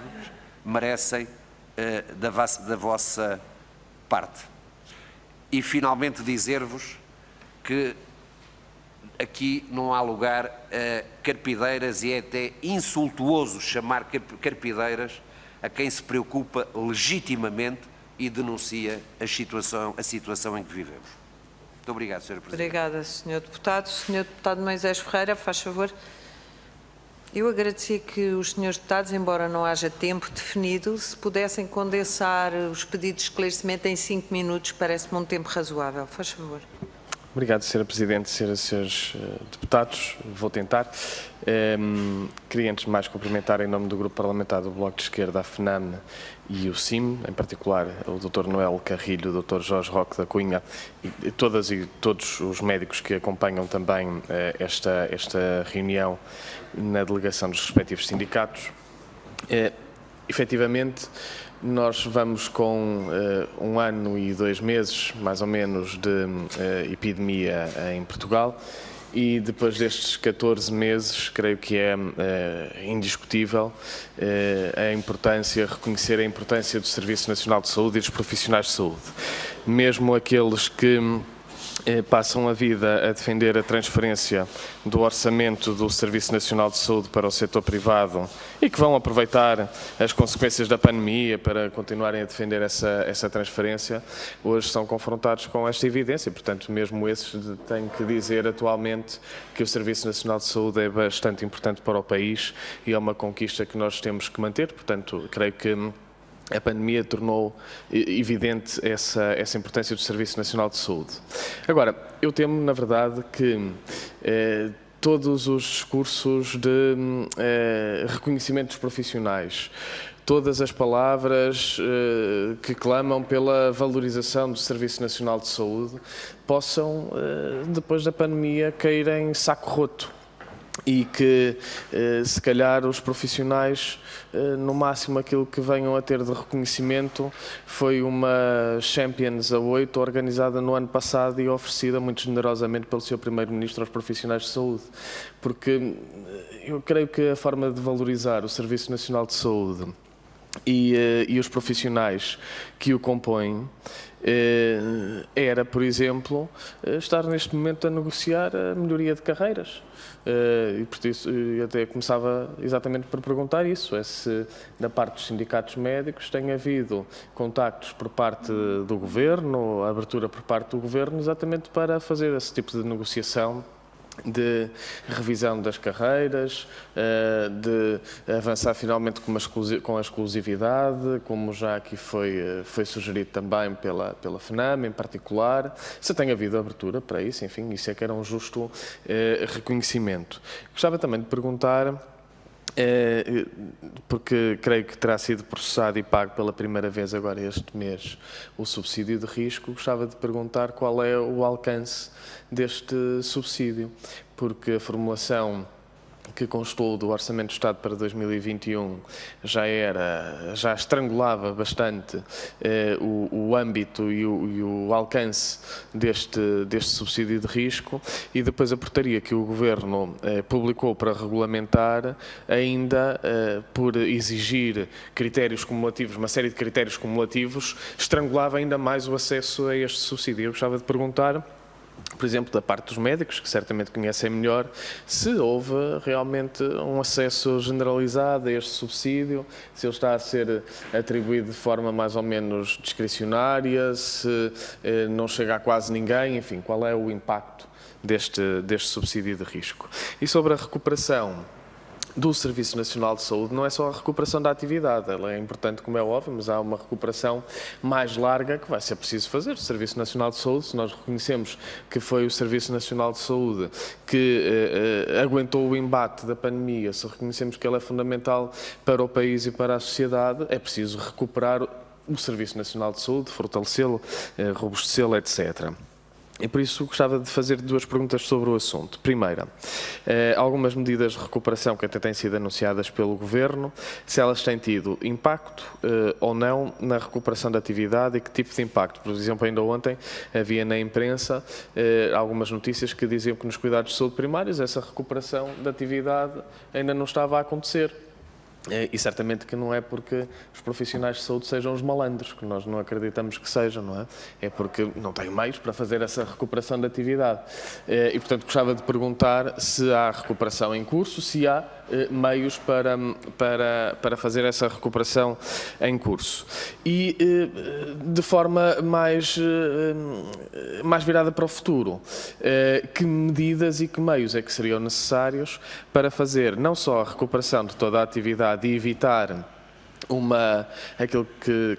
merecem da vossa parte. E, finalmente, dizer-vos que aqui não há lugar a carpideiras, e é até insultuoso chamar carpideiras a quem se preocupa legitimamente e denuncia a situação em que vivemos. Muito obrigado, Sr. Presidente. Obrigada, Sr. Deputado. Sr. Deputado Moisés Ferreira, faz favor. Eu agradecia que os senhores deputados, embora não haja tempo definido, se pudessem condensar os pedidos de esclarecimento em 5 minutos, parece-me um tempo razoável. Faz favor. Obrigado, Sra. Presidente, Srs. Deputados. Vou tentar. Queria, antes de mais, cumprimentar em nome do Grupo Parlamentar do Bloco de Esquerda, a FNAM e o CIM, em particular o Dr. Noel Carrilho, o Dr. Jorge Roque da Cunha e todos os médicos que acompanham também esta reunião na delegação dos respectivos sindicatos. Efetivamente, nós vamos com 1 ano e 2 meses, mais ou menos, de epidemia em Portugal, e depois destes 14 meses, creio que é indiscutível reconhecer a importância do Serviço Nacional de Saúde e dos profissionais de saúde. Mesmo aqueles que passam a vida a defender a transferência do orçamento do Serviço Nacional de Saúde para o setor privado e que vão aproveitar as consequências da pandemia para continuarem a defender essa transferência, hoje são confrontados com esta evidência e, portanto, mesmo esses têm que dizer atualmente que o Serviço Nacional de Saúde é bastante importante para o país e é uma conquista que nós temos que manter. Portanto, creio que a pandemia tornou evidente essa importância do Serviço Nacional de Saúde. Agora, eu temo, na verdade, que todos os discursos de reconhecimento dos profissionais, todas as palavras que clamam pela valorização do Serviço Nacional de Saúde, possam, depois da pandemia, cair em saco roto. E que, se calhar, os profissionais, no máximo aquilo que venham a ter de reconhecimento foi uma Champions a 8 organizada no ano passado e oferecida muito generosamente pelo Sr. Primeiro-Ministro aos profissionais de saúde. Porque eu creio que a forma de valorizar o Serviço Nacional de Saúde e os profissionais que o compõem era, por exemplo, estar neste momento a negociar a melhoria de carreiras. E por isso eu até começava exatamente por perguntar isso, é se da parte dos sindicatos médicos tem havido contactos por parte do Governo, abertura por parte do Governo, exatamente para fazer esse tipo de negociação de revisão das carreiras, de avançar finalmente com a exclusividade, como já aqui foi sugerido também pela FNAM em particular. Se tem havido abertura para isso, enfim, isso é que era um justo reconhecimento. Gostava também de perguntar, porque creio que terá sido processado e pago pela primeira vez agora este mês o subsídio de risco, gostava de perguntar qual é o alcance deste subsídio, porque a formulação que constou do Orçamento do Estado para 2021 já estrangulava bastante o âmbito e o alcance deste subsídio de risco, e depois a portaria que o Governo publicou para regulamentar, ainda por exigir critérios cumulativos, uma série de critérios cumulativos, estrangulava ainda mais o acesso a este subsídio. Eu gostava de perguntar, por exemplo, da parte dos médicos, que certamente conhecem melhor, se houve realmente um acesso generalizado a este subsídio, se ele está a ser atribuído de forma mais ou menos discricionária, se não chega a quase ninguém, enfim, qual é o impacto deste subsídio de risco. E sobre a recuperação do Serviço Nacional de Saúde, não é só a recuperação da atividade, ela é importante, como é óbvio, mas há uma recuperação mais larga que vai ser preciso fazer. O Serviço Nacional de Saúde, se nós reconhecemos que foi o Serviço Nacional de Saúde que aguentou o embate da pandemia, se reconhecemos que ele é fundamental para o país e para a sociedade, é preciso recuperar o Serviço Nacional de Saúde, fortalecê-lo, robustecê-lo, etc. E por isso gostava de fazer 2 perguntas sobre o assunto. Primeira, algumas medidas de recuperação que até têm sido anunciadas pelo Governo, se elas têm tido impacto ou não na recuperação da atividade e que tipo de impacto. Por exemplo, ainda ontem havia na imprensa algumas notícias que diziam que nos cuidados de saúde primários essa recuperação da atividade ainda não estava a acontecer. E certamente que não é porque os profissionais de saúde sejam os malandros, que nós não acreditamos que sejam, não é? É porque não têm meios para fazer essa recuperação da atividade. E, portanto, gostava de perguntar se há recuperação em curso, se há meios para fazer essa recuperação em curso. E, de forma mais virada para o futuro, que medidas e que meios é que seriam necessários para fazer não só a recuperação de toda a atividade e evitar aquilo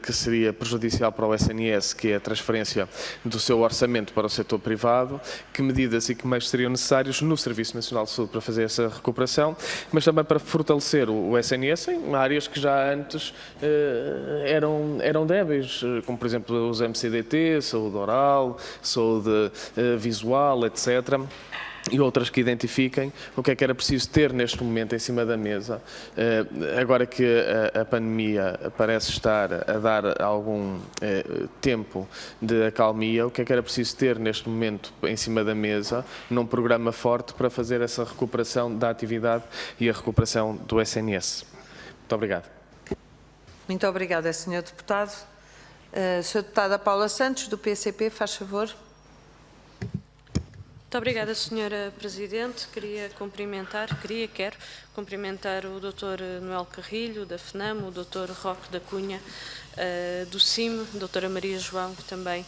que seria prejudicial para o SNS, que é a transferência do seu orçamento para o setor privado, que medidas e que meios seriam necessários no Serviço Nacional de Saúde para fazer essa recuperação, mas também para fortalecer o SNS em áreas que já antes eram débeis, como por exemplo os MCDT, saúde oral, saúde visual, etc., e outras que identifiquem o que é que era preciso ter neste momento em cima da mesa. Agora que a pandemia parece estar a dar algum tempo de acalmia, o que é que era preciso ter neste momento em cima da mesa, num programa forte para fazer essa recuperação da atividade e a recuperação do SNS. Muito obrigado. Muito obrigada, Sr. Deputado. Sra. Deputada Paula Santos, do PCP, faz favor. Muito obrigada, Sra. Presidente. Quero cumprimentar o Dr. Noel Carrilho, da FNAM, o Dr. Roque da Cunha, do CIM, a doutora Maria João, que também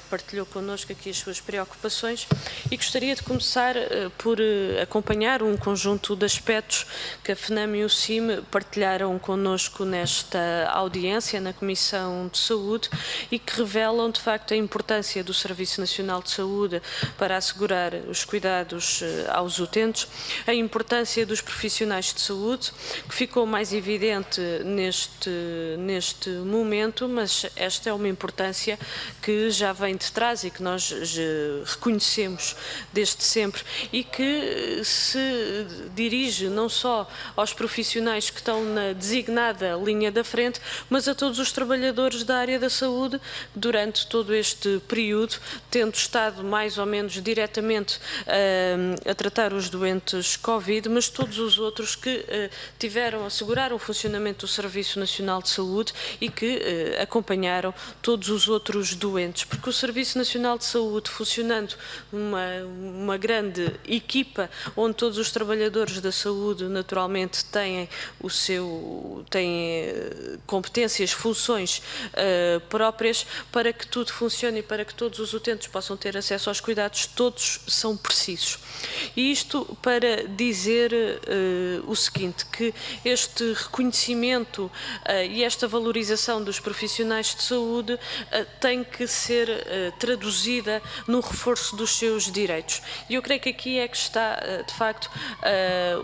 partilhou connosco aqui as suas preocupações, e gostaria de começar por acompanhar um conjunto de aspectos que a FNAM e o CIM partilharam connosco nesta audiência na Comissão de Saúde e que revelam, de facto, a importância do Serviço Nacional de Saúde para assegurar os cuidados aos utentes, a importância dos profissionais de saúde, que ficou mais evidente neste momento, mas esta é uma importância que já vem de trás e que nós reconhecemos desde sempre e que se dirige não só aos profissionais que estão na designada linha da frente, mas a todos os trabalhadores da área da saúde durante todo este período, tendo estado mais ou menos diretamente a tratar os doentes Covid, mas todos os outros que tiveram a assegurar o funcionamento do Serviço Nacional de Saúde e que acompanharam todos os outros doentes, porque o Serviço Nacional de Saúde, funcionando uma grande equipa, onde todos os trabalhadores da saúde naturalmente têm competências, funções próprias, para que tudo funcione e para que todos os utentes possam ter acesso aos cuidados, todos são precisos. E isto para dizer o seguinte, que este reconhecimento e esta valorização dos profissionais de saúde tem que ser traduzida no reforço dos seus direitos. E eu creio que aqui é que está, de facto,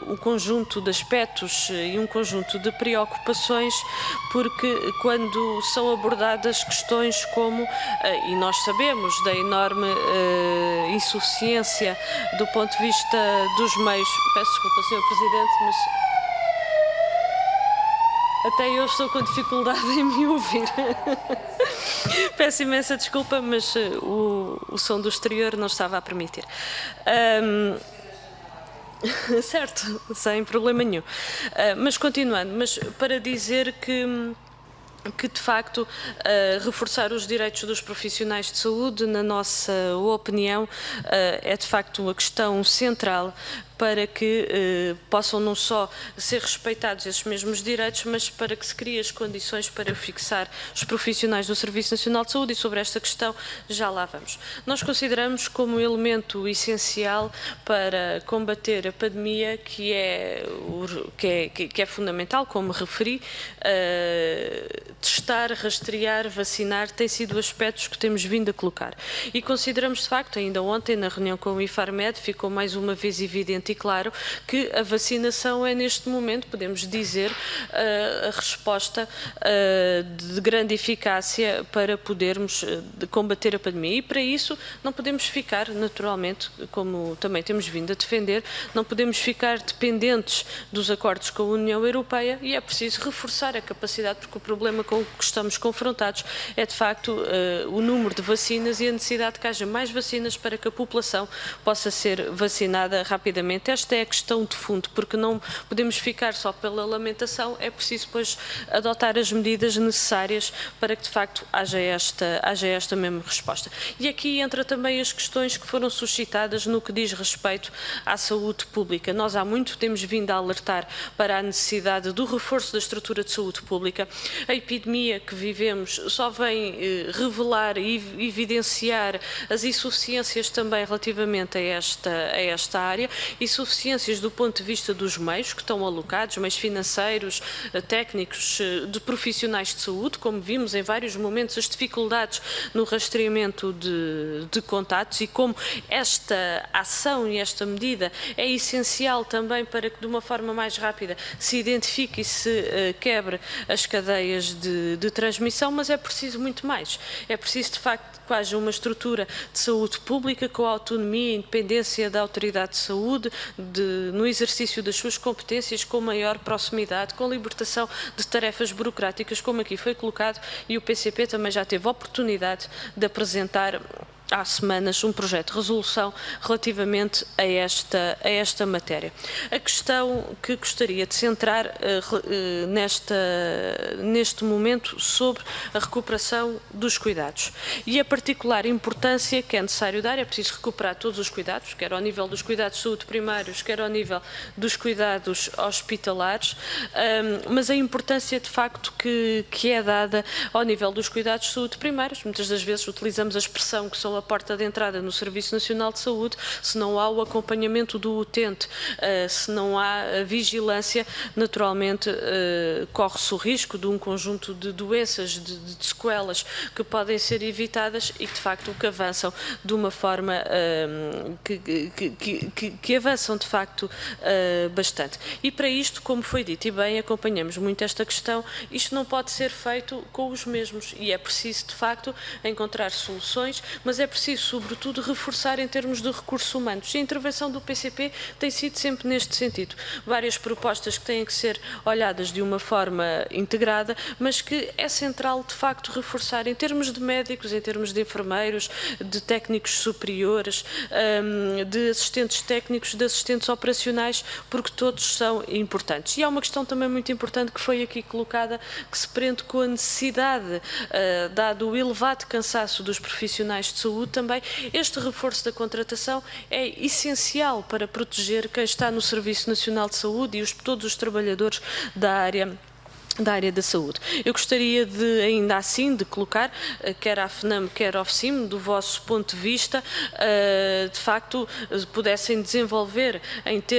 um conjunto de aspectos e um conjunto de preocupações, porque quando são abordadas questões como, e nós sabemos da enorme insuficiência do ponto de vista dos meios, peço desculpa, Sr. Presidente, mas até eu estou com dificuldade em me ouvir. Peço imensa desculpa, mas o som do exterior não estava a permitir. Certo, sem problema nenhum. Mas continuando, mas para dizer que de facto reforçar os direitos dos profissionais de saúde, na nossa opinião, é de facto uma questão central para que possam não só ser respeitados esses mesmos direitos, mas para que se criem as condições para fixar os profissionais do Serviço Nacional de Saúde, e sobre esta questão já lá vamos. Nós consideramos como elemento essencial para combater a pandemia, que é fundamental, como referi, testar, rastrear, vacinar, tem sido aspectos que temos vindo a colocar. E consideramos, de facto, ainda ontem, na reunião com o IFARMED, ficou mais uma vez evidente e claro que a vacinação é, neste momento, podemos dizer, a resposta de grande eficácia para podermos combater a pandemia. E para isso não podemos ficar, naturalmente, como também temos vindo a defender, não podemos ficar dependentes dos acordos com a União Europeia, e é preciso reforçar a capacidade, porque o problema problema com o que estamos confrontados é, de facto, o número de vacinas e a necessidade de que haja mais vacinas para que a população possa ser vacinada rapidamente. Esta é a questão de fundo, porque não podemos ficar só pela lamentação, é preciso, pois, adotar as medidas necessárias para que, de facto, haja esta mesma resposta. E aqui entra também as questões que foram suscitadas no que diz respeito à saúde pública. Nós há muito temos vindo a alertar para a necessidade do reforço da estrutura de saúde pública. A epidemia que vivemos só vem revelar e evidenciar as insuficiências também relativamente a esta área, insuficiências do ponto de vista dos meios que estão alocados, meios financeiros, técnicos, de profissionais de saúde, como vimos em vários momentos as dificuldades no rastreamento de contatos, e como esta ação e esta medida é essencial também para que de uma forma mais rápida se identifique e se quebre as cadeias de transmissão, mas é preciso muito mais. É preciso, de facto, que haja uma estrutura de saúde pública com a autonomia e independência da autoridade de saúde, no exercício das suas competências, com maior proximidade, com libertação de tarefas burocráticas, como aqui foi colocado, e o PCP também já teve a oportunidade de apresentar há semanas um projeto de resolução relativamente a esta matéria. A questão que gostaria de centrar neste momento sobre a recuperação dos cuidados e a particular importância que é necessário dar. É preciso recuperar todos os cuidados, quer ao nível dos cuidados de saúde primários, quer ao nível dos cuidados hospitalares, mas a importância de facto que é dada ao nível dos cuidados de saúde primários. Muitas das vezes utilizamos a expressão que são a porta de entrada no Serviço Nacional de Saúde. Se não há o acompanhamento do utente, se não há a vigilância, naturalmente corre-se o risco de um conjunto de doenças, de sequelas que podem ser evitadas e que de facto que avançam de uma forma que avançam de facto bastante. E para isto, como foi dito e bem, acompanhamos muito esta questão, isto não pode ser feito com os mesmos e é preciso de facto encontrar soluções, mas é preciso sobretudo reforçar em termos de recursos humanos. E a intervenção do PCP tem sido sempre neste sentido. Várias propostas que têm que ser olhadas de uma forma integrada, mas que é central de facto reforçar em termos de médicos, em termos de enfermeiros, de técnicos superiores, de assistentes técnicos, de assistentes operacionais, porque todos são importantes. E há uma questão também muito importante que foi aqui colocada, que se prende com a necessidade, dado o elevado cansaço dos profissionais de saúde, também este reforço da contratação é essencial para proteger quem está no Serviço Nacional de Saúde e todos os trabalhadores da área da saúde. Eu gostaria de, ainda assim, de colocar, quer a FNAM, quer ao FSIM, do vosso ponto de vista, de facto, pudessem desenvolver,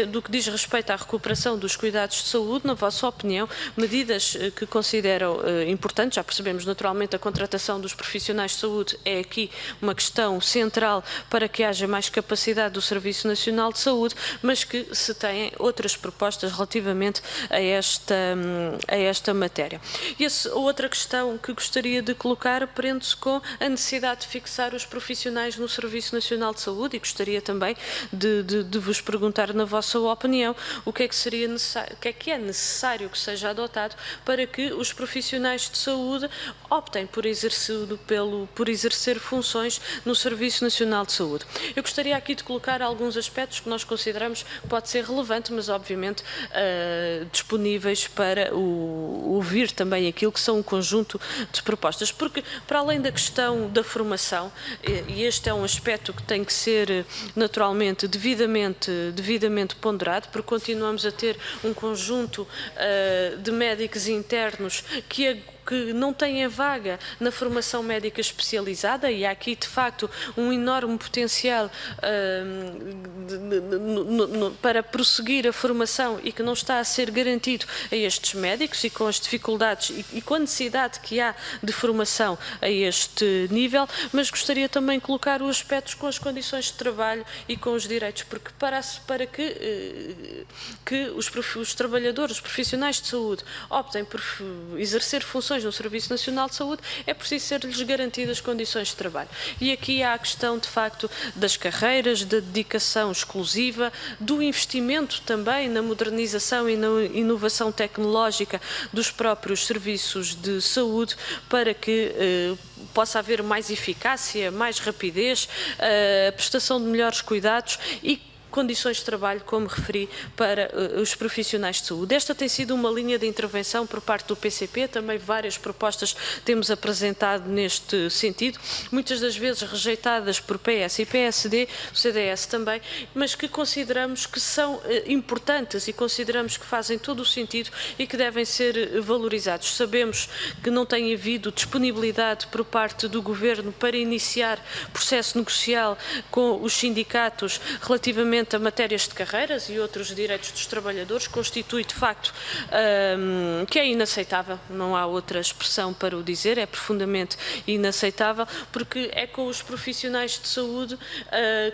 do que diz respeito à recuperação dos cuidados de saúde, na vossa opinião, medidas que consideram importantes. Já percebemos, naturalmente, a contratação dos profissionais de saúde é aqui uma questão central para que haja mais capacidade do Serviço Nacional de Saúde, mas que se têm outras propostas relativamente a esta matéria. E a outra questão que gostaria de colocar prende-se com a necessidade de fixar os profissionais no Serviço Nacional de Saúde e gostaria também de vos perguntar, na vossa opinião, o que é que seria necessário, o que é necessário que seja adotado para que os profissionais de saúde optem por exercer funções no Serviço Nacional de Saúde. Eu gostaria aqui de colocar alguns aspectos que nós consideramos que pode ser relevante, mas obviamente disponíveis para ouvir também aquilo que são um conjunto de propostas, porque para além da questão da formação, e este é um aspecto que tem que ser naturalmente devidamente ponderado, porque continuamos a ter um conjunto de médicos internos que não têm a vaga na formação médica especializada e há aqui, de facto, um enorme potencial para prosseguir a formação e que não está a ser garantido a estes médicos e com as dificuldades e com a necessidade que há de formação a este nível, mas gostaria também de colocar os aspectos com as condições de trabalho e com os direitos, porque para que os trabalhadores, os profissionais de saúde, optem por exercer funções profissões no Serviço Nacional de Saúde, é preciso ser-lhes garantidas condições de trabalho. E aqui há a questão, de facto, das carreiras, da dedicação exclusiva, do investimento também na modernização e na inovação tecnológica dos próprios serviços de saúde, para que possa haver mais eficácia, mais rapidez, a prestação de melhores cuidados e condições de trabalho, como referi, para os profissionais de saúde. Esta tem sido uma linha de intervenção por parte do PCP, também várias propostas temos apresentado neste sentido, muitas das vezes rejeitadas por PS e PSD, o CDS também, mas que consideramos que são importantes e consideramos que fazem todo o sentido e que devem ser valorizados. Sabemos que não tem havido disponibilidade por parte do Governo para iniciar processo negocial com os sindicatos relativamente a matérias de carreiras e outros direitos dos trabalhadores, constitui de facto que é inaceitável, não há outra expressão para o dizer, é profundamente inaceitável, porque é com os profissionais de saúde,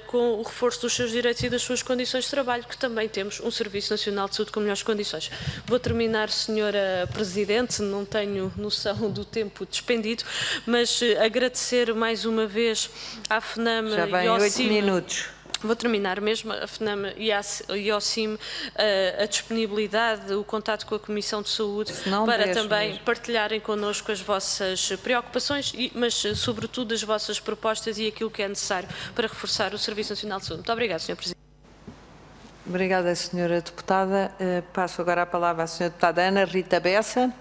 com o reforço dos seus direitos e das suas condições de trabalho, que também temos um Serviço Nacional de Saúde com melhores condições. Vou terminar, Senhora Presidente, não tenho noção do tempo despendido, mas agradecer mais uma vez à FNAM Já vem 8 minutos. Vou terminar mesmo, a FNAM e ao CIM, a disponibilidade, o contato com a Comissão de Saúde, para também mesmo partilharem connosco as vossas preocupações, mas sobretudo as vossas propostas e aquilo que é necessário para reforçar o Serviço Nacional de Saúde. Muito obrigada, Sr. Presidente. Obrigada, Sra. Deputada. Passo agora a palavra à Sra. Deputada Ana Rita Bessa,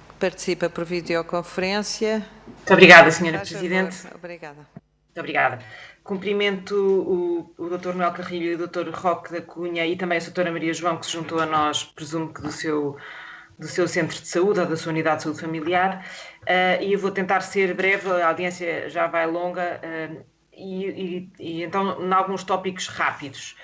que participa por videoconferência. Muito obrigada, Sra. Presidente. Obrigada. Muito obrigada. Cumprimento o Dr. Noel Carrilho e o Dr. Roque da Cunha e também a Sra. Maria João, que se juntou a nós, presumo que do seu centro de saúde ou da sua unidade de saúde familiar. E eu vou tentar ser breve, a audiência já vai longa, e então, em alguns tópicos rápidos.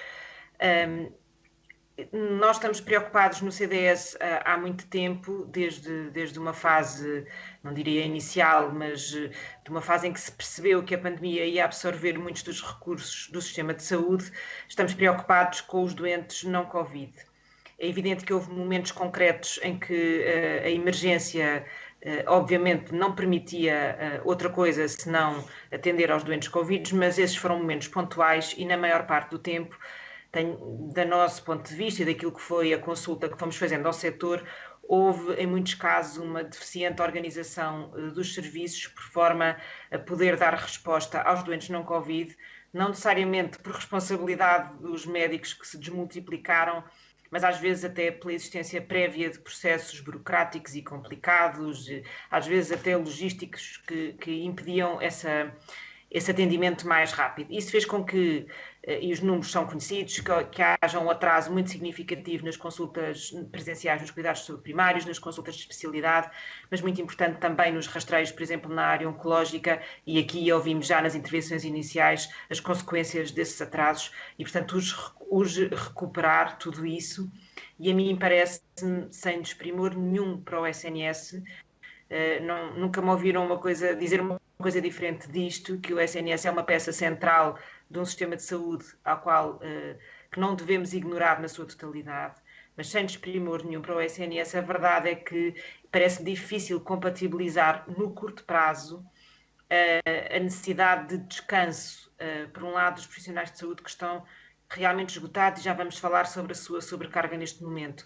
Nós estamos preocupados no CDS há muito tempo, desde uma fase, não diria inicial, mas de uma fase em que se percebeu que a pandemia ia absorver muitos dos recursos do sistema de saúde. Estamos preocupados com os doentes não Covid. É evidente que houve momentos concretos em que a emergência, obviamente, não permitia outra coisa senão atender aos doentes Covid, mas esses foram momentos pontuais e, na maior parte do tempo, do nosso ponto de vista e daquilo que foi a consulta que fomos fazendo ao setor, houve, em muitos casos, uma deficiente organização dos serviços por forma a poder dar resposta aos doentes não Covid, não necessariamente por responsabilidade dos médicos que se desmultiplicaram, mas às vezes até pela existência prévia de processos burocráticos e complicados, às vezes até logísticos que impediam esse atendimento mais rápido. Isso fez com que, e os números são conhecidos, que haja um atraso muito significativo nas consultas presenciais nos cuidados de saúde primários, nas consultas de especialidade, mas muito importante também nos rastreios, por exemplo, na área oncológica, e aqui ouvimos já nas intervenções iniciais as consequências desses atrasos e, portanto, urge recuperar tudo isso. E a mim parece-me, sem desprimor nenhum para o SNS, nunca me ouviram dizer uma coisa diferente disto, que o SNS é uma peça central de um sistema de saúde que não devemos ignorar na sua totalidade, mas sem desprimor nenhum para o SNS, a verdade é que parece difícil compatibilizar no curto prazo a necessidade de descanso, por um lado, dos profissionais de saúde que estão realmente esgotados, e já vamos falar sobre a sua sobrecarga neste momento.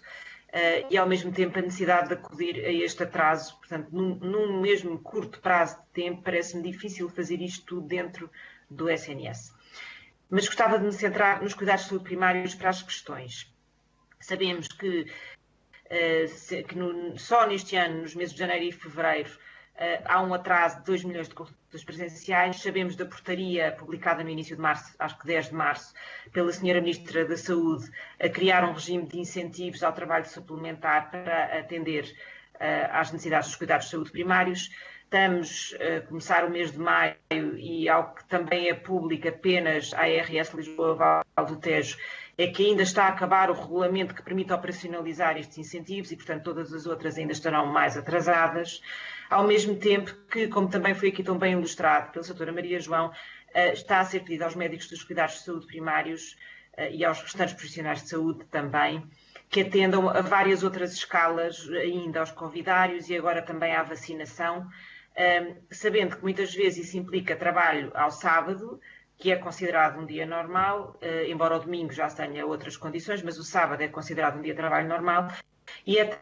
E ao mesmo tempo a necessidade de acudir a este atraso, portanto, num mesmo curto prazo de tempo, parece-me difícil fazer isto tudo dentro do SNS. Mas gostava de me centrar nos cuidados de saúde primários para as questões. Sabemos que só neste ano, nos meses de janeiro e fevereiro, há um atraso de 2 milhões de consultas presenciais. Sabemos da portaria publicada no início de março, acho que 10 de março, pela Sra. Ministra da Saúde, a criar um regime de incentivos ao trabalho suplementar para atender às necessidades dos cuidados de saúde primários. Estamos a começar o mês de maio e algo que também é público apenas à ARS Lisboa Val do Tejo, é que ainda está a acabar o regulamento que permite operacionalizar estes incentivos e, portanto, todas as outras ainda estarão mais atrasadas. Ao mesmo tempo que, como também foi aqui tão bem ilustrado pela Sra. Maria João, está a ser pedido aos médicos dos cuidados de saúde primários e aos restantes profissionais de saúde também que atendam a várias outras escalas, ainda aos covidários e agora também à vacinação, sabendo que muitas vezes isso implica trabalho ao sábado, que é considerado um dia normal, embora o domingo já tenha outras condições, mas o sábado é considerado um dia de trabalho normal, e é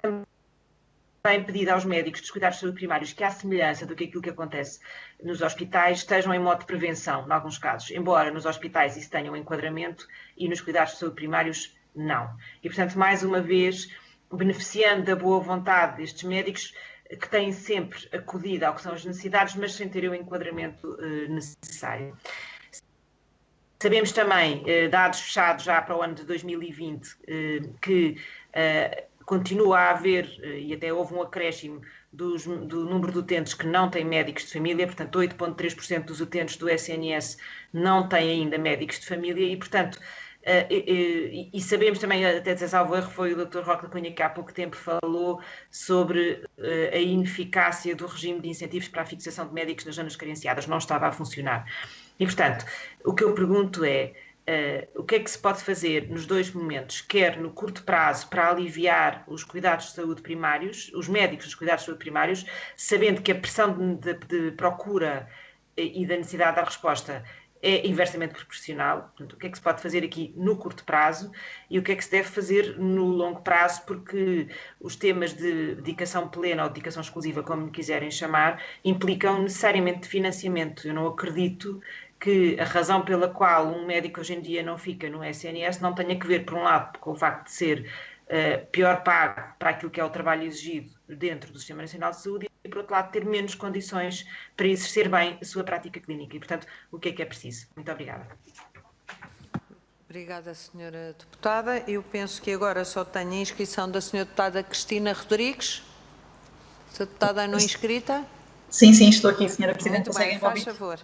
também pedido aos médicos dos cuidados de saúde primários que, à semelhança do que aquilo que acontece nos hospitais, estejam em modo de prevenção, em alguns casos, embora nos hospitais isso tenha um enquadramento e nos cuidados de saúde primários não. E, portanto, mais uma vez, beneficiando da boa vontade destes médicos, que têm sempre acudido ao que são as necessidades, mas sem terem o enquadramento necessário. Sabemos também, dados fechados já para o ano de 2020, que continua a haver, e até houve um acréscimo do número de utentes que não têm médicos de família, portanto 8,3% dos utentes do SNS não têm ainda médicos de família e, portanto, e sabemos também, até salvo erro, foi o Dr. Roque da Cunha que há pouco tempo falou sobre a ineficácia do regime de incentivos para a fixação de médicos nas zonas carenciadas, não estava a funcionar. E, portanto, o que eu pergunto é, o que é que se pode fazer nos dois momentos, quer no curto prazo para aliviar os cuidados de saúde primários, os médicos dos cuidados de saúde primários, sabendo que a pressão de procura e da necessidade da resposta é inversamente proporcional. Portanto, o que é que se pode fazer aqui no curto prazo e o que é que se deve fazer no longo prazo, porque os temas de dedicação plena ou dedicação exclusiva, como quiserem chamar, implicam necessariamente financiamento. Eu não acredito que a razão pela qual um médico hoje em dia não fica no SNS não tenha que ver, por um lado, com o facto de ser pior pago para aquilo que é o trabalho exigido dentro do Sistema Nacional de Saúde e, por outro lado, ter menos condições para exercer bem a sua prática clínica. E, portanto, o que é preciso? Muito obrigada. Obrigada, Sra. Deputada. Eu penso que agora só tenho a inscrição da Sra. Deputada Cristina Rodrigues. Sra. Deputada não inscrita? Sim, estou aqui, Sra. Presidente. Muito bem, faz favor.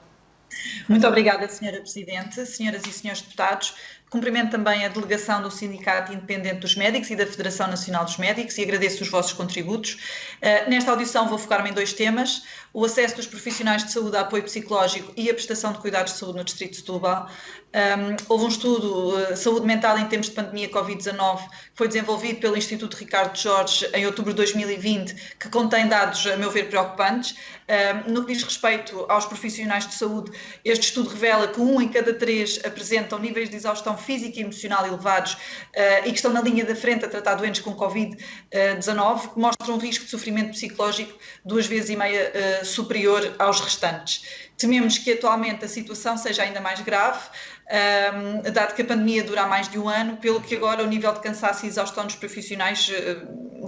Muito obrigada, Sra. Presidente, senhoras e senhores deputados. Cumprimento também a delegação do Sindicato Independente dos Médicos e da Federação Nacional dos Médicos e agradeço os vossos contributos. Nesta audição vou focar-me em dois temas: o acesso dos profissionais de saúde a apoio psicológico e a prestação de cuidados de saúde no Distrito de Setúbal. Houve um estudo Saúde Mental em tempos de pandemia Covid-19 que foi desenvolvido pelo Instituto Ricardo Jorge em outubro de 2020, que contém dados, a meu ver, preocupantes. No que diz respeito aos profissionais de saúde, este estudo revela que 1 em cada 3 apresentam níveis de exaustão física e emocional elevados e que estão na linha da frente a tratar doentes com Covid-19, que mostram um risco de sofrimento psicológico 2,5 vezes superior aos restantes. Tememos que atualmente a situação seja ainda mais grave, dado que a pandemia dura há mais de um ano, pelo que agora o nível de cansaço e exaustão dos profissionais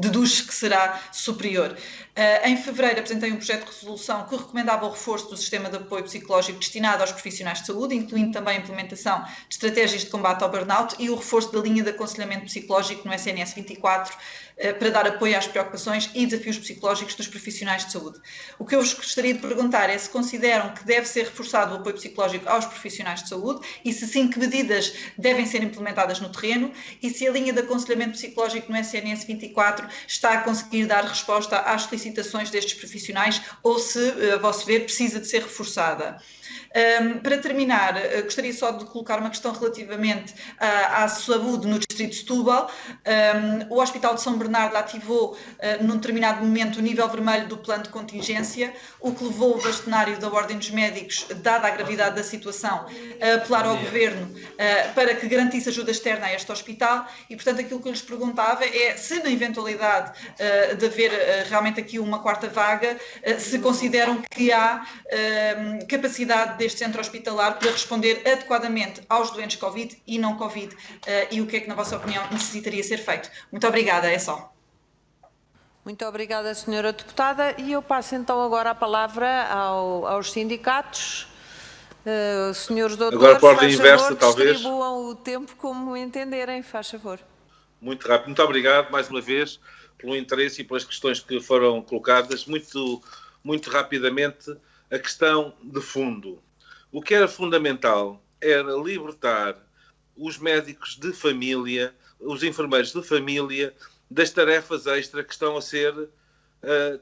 deduz que será superior. Em fevereiro apresentei um projeto de resolução que recomendava o reforço do sistema de apoio psicológico destinado aos profissionais de saúde, incluindo também a implementação de estratégias de combate ao burnout e o reforço da linha de aconselhamento psicológico no SNS 24 para dar apoio às preocupações e desafios psicológicos dos profissionais de saúde. O que eu vos gostaria de perguntar é se consideram que deve ser reforçado o apoio psicológico aos profissionais de saúde e, se sim, que medidas devem ser implementadas no terreno e se a linha de aconselhamento psicológico no SNS 24 está a conseguir dar resposta às solicitações destes profissionais ou se, a vosso ver, precisa de ser reforçada. Para terminar, gostaria só de colocar uma questão relativamente à saúde no Distrito de Setúbal. O Hospital de São Bernardo ativou, num determinado momento, o nível vermelho do plano de contingência, o que levou o bastonário da Ordem dos Médicos, dada a gravidade da situação, a apelar ao Governo para que garantisse ajuda externa a este hospital e, portanto, aquilo que eu lhes perguntava é se, na eventualidade de haver realmente aqui uma quarta vaga, se consideram que há capacidade deste centro hospitalar para responder adequadamente aos doentes Covid e não Covid e o que é que, na vossa opinião, necessitaria ser feito. Muito obrigada, é só. Muito obrigada, Sra. Deputada. E eu passo então agora a palavra aos sindicatos. Senhores doutores, agora por ordem inversa, favor, talvez. Distribuam o tempo como entenderem, faz favor. Muito rápido. Muito obrigado, mais uma vez, pelo interesse e pelas questões que foram colocadas. Muito rapidamente, a questão de fundo. O que era fundamental era libertar os médicos de família, os enfermeiros de família, das tarefas extra que estão a ser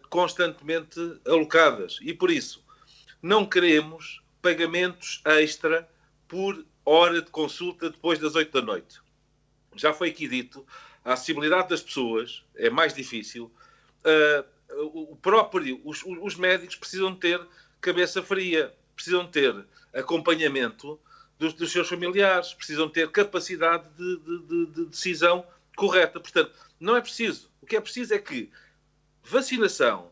constantemente alocadas. E, por isso, não queremos pagamentos extra por hora de consulta depois das 8 da noite. já foi aqui dito, a acessibilidade das pessoas é mais difícil. Os médicos precisam ter cabeça fria, precisam ter acompanhamento dos seus familiares, precisam ter capacidade de decisão correta. Portanto, não é preciso. O que é preciso é que vacinação,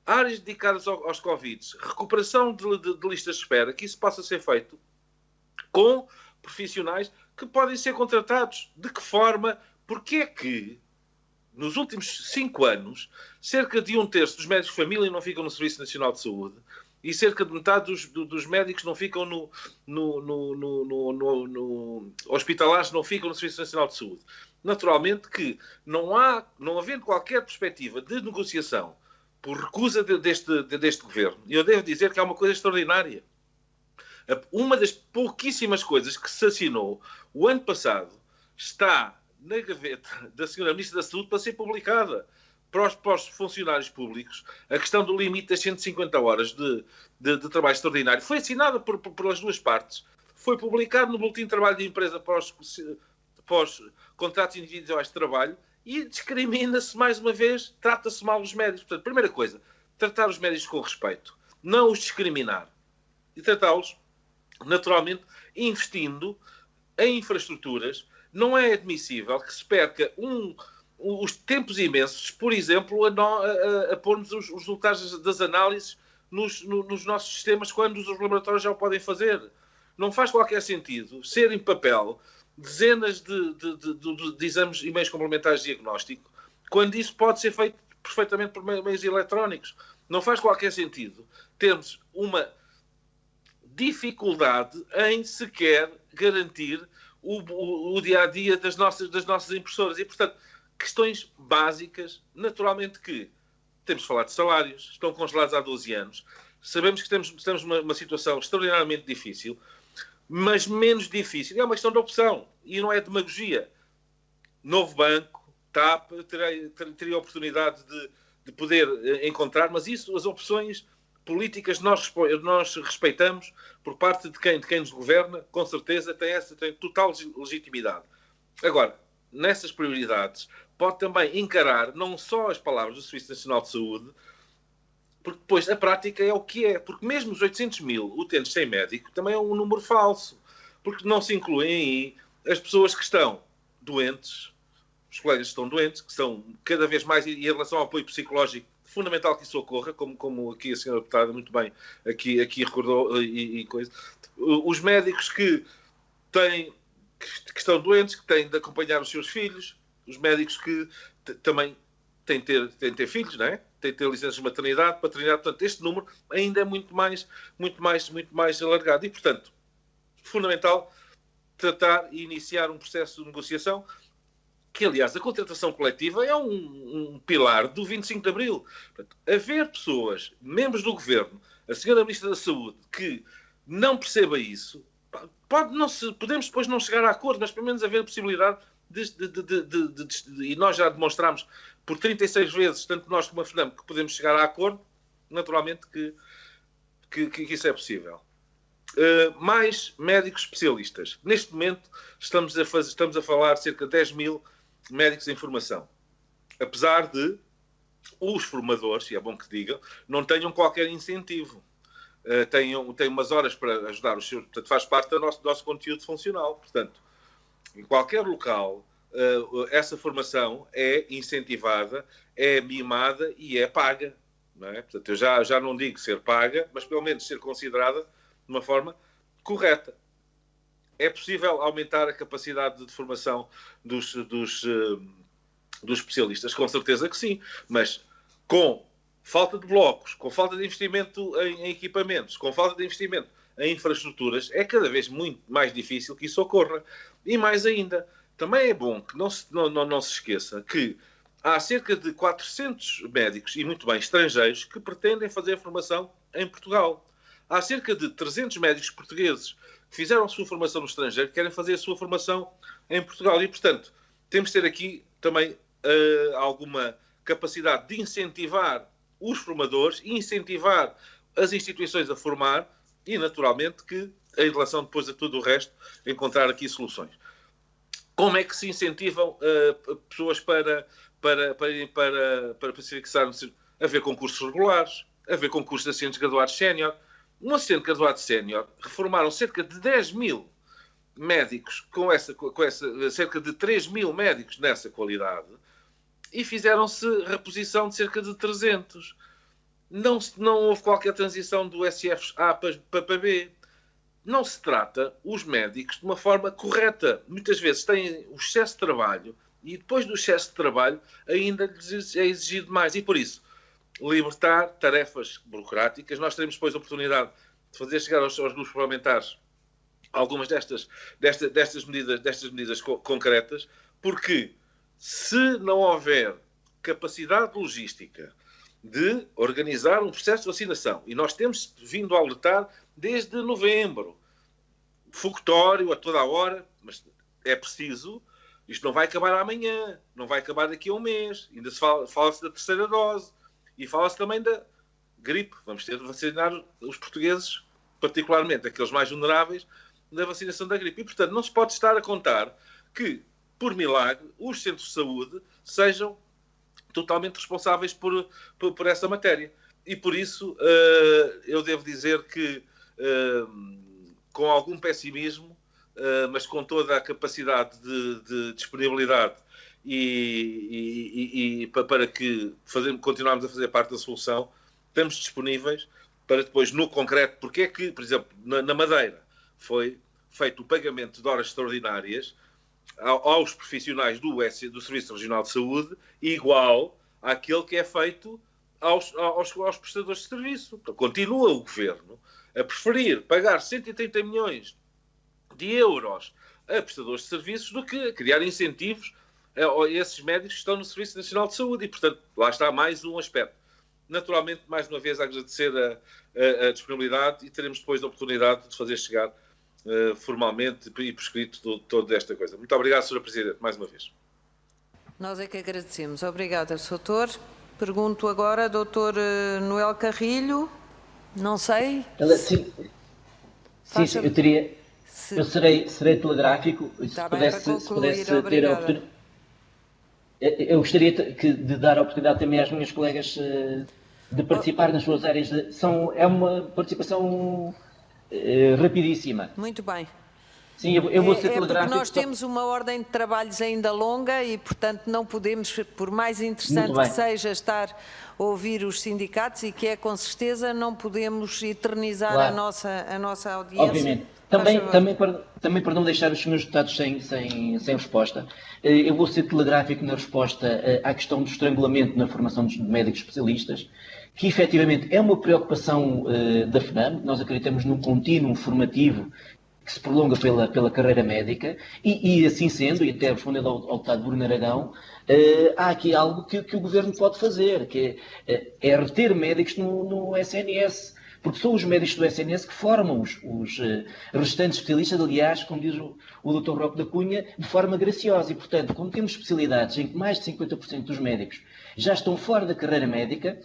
áreas dedicadas aos Covid, recuperação de listas de espera, que isso possa ser feito com profissionais que podem ser contratados. De que forma? Porque é que, nos últimos 5 anos, cerca de 1/3 dos médicos de família não ficam no Serviço Nacional de Saúde e cerca de metade dos médicos não ficam hospitalares, não ficam no Serviço Nacional de Saúde. Naturalmente que, não havendo qualquer perspectiva de negociação por recusa deste governo, e eu devo dizer que há uma coisa extraordinária. Uma das pouquíssimas coisas que se assinou o ano passado está na gaveta da Sra. Ministra da Saúde para ser publicada para os funcionários públicos. A questão do limite das 150 horas de trabalho extraordinário foi assinada pelas duas partes. Foi publicado no Boletim de Trabalho de Empresa para os contratos individuais de trabalho e discrimina-se mais uma vez, trata-se mal os médicos. Portanto, primeira coisa, tratar os médicos com respeito, não os discriminar e tratá-los naturalmente investindo em infraestruturas. Não é admissível que se perca os tempos imensos, por exemplo, a pormos os resultados das análises nos nossos sistemas quando os laboratórios já o podem fazer. Não faz qualquer sentido ser em papel dezenas de exames e meios complementares de diagnóstico quando isso pode ser feito perfeitamente por meios eletrónicos. Não faz qualquer sentido termos uma dificuldade em sequer garantir o dia-a-dia das nossas impressoras. E, portanto, questões básicas, naturalmente que temos de falar de salários, estão congelados há 12 anos, sabemos que estamos numa situação extraordinariamente difícil, mas menos difícil. É uma questão de opção e não é demagogia. Novo banco, TAP, teria a oportunidade de poder encontrar, mas isso, as opções políticas nós respeitamos por parte de quem nos governa, com certeza tem total legitimidade. Agora, nessas prioridades, pode também encarar não só as palavras do Serviço Nacional de Saúde, porque depois a prática é o que é. Porque mesmo os 800 mil utentes sem médico também é um número falso. Porque não se incluem aí as pessoas que estão doentes, os colegas que estão doentes, que são cada vez mais, e em relação ao apoio psicológico, fundamental que isso ocorra, como aqui a senhora deputada muito bem aqui recordou e coisa. Os médicos que estão doentes, que têm de acompanhar os seus filhos, os médicos que também têm de ter filhos, não é? Têm de ter licenças de maternidade, paternidade. Portanto, este número ainda é muito mais alargado. E, portanto, fundamental tratar e iniciar um processo de negociação que, aliás, a contratação coletiva é um pilar do 25 de Abril. Portanto, haver pessoas, membros do Governo, a senhora Ministra da Saúde, que não perceba isso, podemos depois não chegar a acordo, mas pelo menos haver a possibilidade e nós já demonstramos por 36 vezes, tanto nós como a FNAM, que podemos chegar a acordo, naturalmente que isso é possível. Mais médicos especialistas. Neste momento estamos a falar de cerca de 10 mil médicos em formação. Apesar de os formadores, e é bom que digam, não tenham qualquer incentivo. Têm umas horas para ajudar os seus... Portanto, faz parte do nosso conteúdo funcional. Portanto, em qualquer local, essa formação é incentivada, é mimada e é paga. Não é? Portanto, eu já não digo ser paga, mas pelo menos ser considerada de uma forma correta. É possível aumentar a capacidade de formação dos especialistas? Com certeza que sim, mas com falta de blocos, com falta de investimento em equipamentos, com falta de investimento em infraestruturas, é cada vez muito mais difícil que isso ocorra. E mais ainda, também é bom que não se esqueça que há cerca de 400 médicos, e muito bem, estrangeiros, que pretendem fazer formação em Portugal. Há cerca de 300 médicos portugueses que fizeram a sua formação no estrangeiro, que querem fazer a sua formação em Portugal. E, portanto, temos de ter aqui também alguma capacidade de incentivar os formadores e incentivar as instituições a formar e, naturalmente, que, em relação depois a tudo o resto, encontrar aqui soluções. Como é que se incentivam pessoas para se fixar? Haver concursos regulares, haver concursos de assistentes graduados sénior. Um assistente graduado sénior reformaram cerca de 10 mil médicos cerca de 3 mil médicos nessa qualidade e fizeram-se reposição de cerca de 300. Não houve qualquer transição do SF-A para B. Não se trata os médicos de uma forma correta. Muitas vezes têm o excesso de trabalho e depois do excesso de trabalho ainda lhes é exigido mais. E por isso, libertar tarefas burocráticas. Nós teremos depois a oportunidade de fazer chegar aos grupos parlamentares algumas destas medidas concretas, porque se não houver capacidade logística de organizar um processo de vacinação, e nós temos vindo a alertar desde novembro, fogotório a toda a hora, mas é preciso, isto não vai acabar amanhã, não vai acabar daqui a um mês, ainda fala-se da terceira dose, e fala-se também da gripe. Vamos ter de vacinar os portugueses, particularmente aqueles mais vulneráveis, na vacinação da gripe. E, portanto, não se pode estar a contar que, por milagre, os centros de saúde sejam totalmente responsáveis por essa matéria. E, por isso, eu devo dizer que, com algum pessimismo, mas com toda a capacidade de disponibilidade e para que continuarmos a fazer parte da solução, estamos disponíveis para depois, no concreto, porque é que, por exemplo, na Madeira, foi feito o pagamento de horas extraordinárias aos profissionais do Serviço Regional de Saúde, igual àquele que é feito aos prestadores de serviço. Então, continua o Governo a preferir pagar 130 milhões de euros a prestadores de serviços do que a criar incentivos a esses médicos que estão no Serviço Nacional de Saúde. E, portanto, lá está mais um aspecto. Naturalmente, mais uma vez, agradecer a disponibilidade e teremos depois a oportunidade de fazer chegar formalmente e por escrito toda esta coisa. Muito obrigado, Sra. Presidente, mais uma vez. Nós é que agradecemos. Obrigada, Sr. Doutor. Pergunto agora ao Dr. Noel Carrilho. Não sei. Sim, eu teria... Eu serei telegráfico. Está se bem, pudesse ter a obrigada. oportunidade. Eu gostaria de dar a oportunidade também às minhas colegas de participar nas suas áreas. É uma participação rapidíssima. Muito bem. Sim, eu vou ser porque telegráfico. nós temos uma ordem de trabalhos ainda longa e, portanto, não podemos, por mais interessante que seja estar a ouvir os sindicatos, e que é com certeza, não podemos eternizar Claro. a nossa audiência. Obviamente. Também para não deixar os senhores deputados sem resposta, eu vou ser telegráfico na resposta à questão do estrangulamento na formação de médicos especialistas, que efetivamente é uma preocupação da FNAM. Nós acreditamos num contínuo formativo que se prolonga pela carreira médica e assim sendo, e até respondendo ao deputado Bruno Aragão, há aqui algo que o Governo pode fazer, que é reter médicos no SNS. Porque são os médicos do SNS que formam os restantes especialistas, aliás, como diz o Dr. Roque da Cunha, de forma graciosa. E, portanto, como temos especialidades em que mais de 50% dos médicos já estão fora da carreira médica,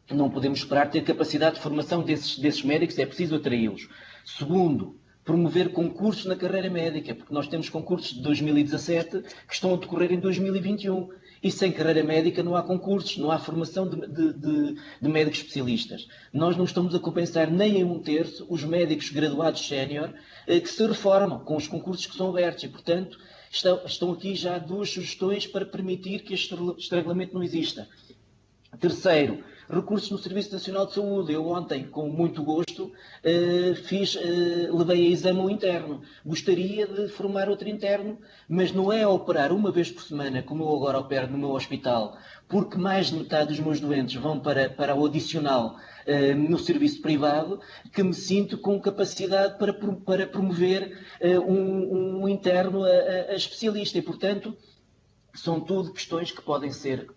não podemos esperar ter capacidade de formação desses médicos, é preciso atraí-los. Segundo, promover concursos na carreira médica, porque nós temos concursos de 2017 que estão a decorrer em 2021. E sem carreira médica não há concursos, não há formação de médicos especialistas. Nós não estamos a compensar nem em 1/3 os médicos graduados sénior que se reformam com os concursos que são abertos. E, portanto, estão aqui já 2 sugestões para permitir que este estrangulamento não exista. Terceiro, recursos no Serviço Nacional de Saúde. Eu ontem, com muito gosto, levei a exame o interno. Gostaria de formar outro interno, mas não é operar uma vez por semana, como eu agora opero no meu hospital, porque mais de metade dos meus doentes vão para o adicional no serviço privado, que me sinto com capacidade para promover um interno a especialista. E, portanto, são tudo questões que podem ser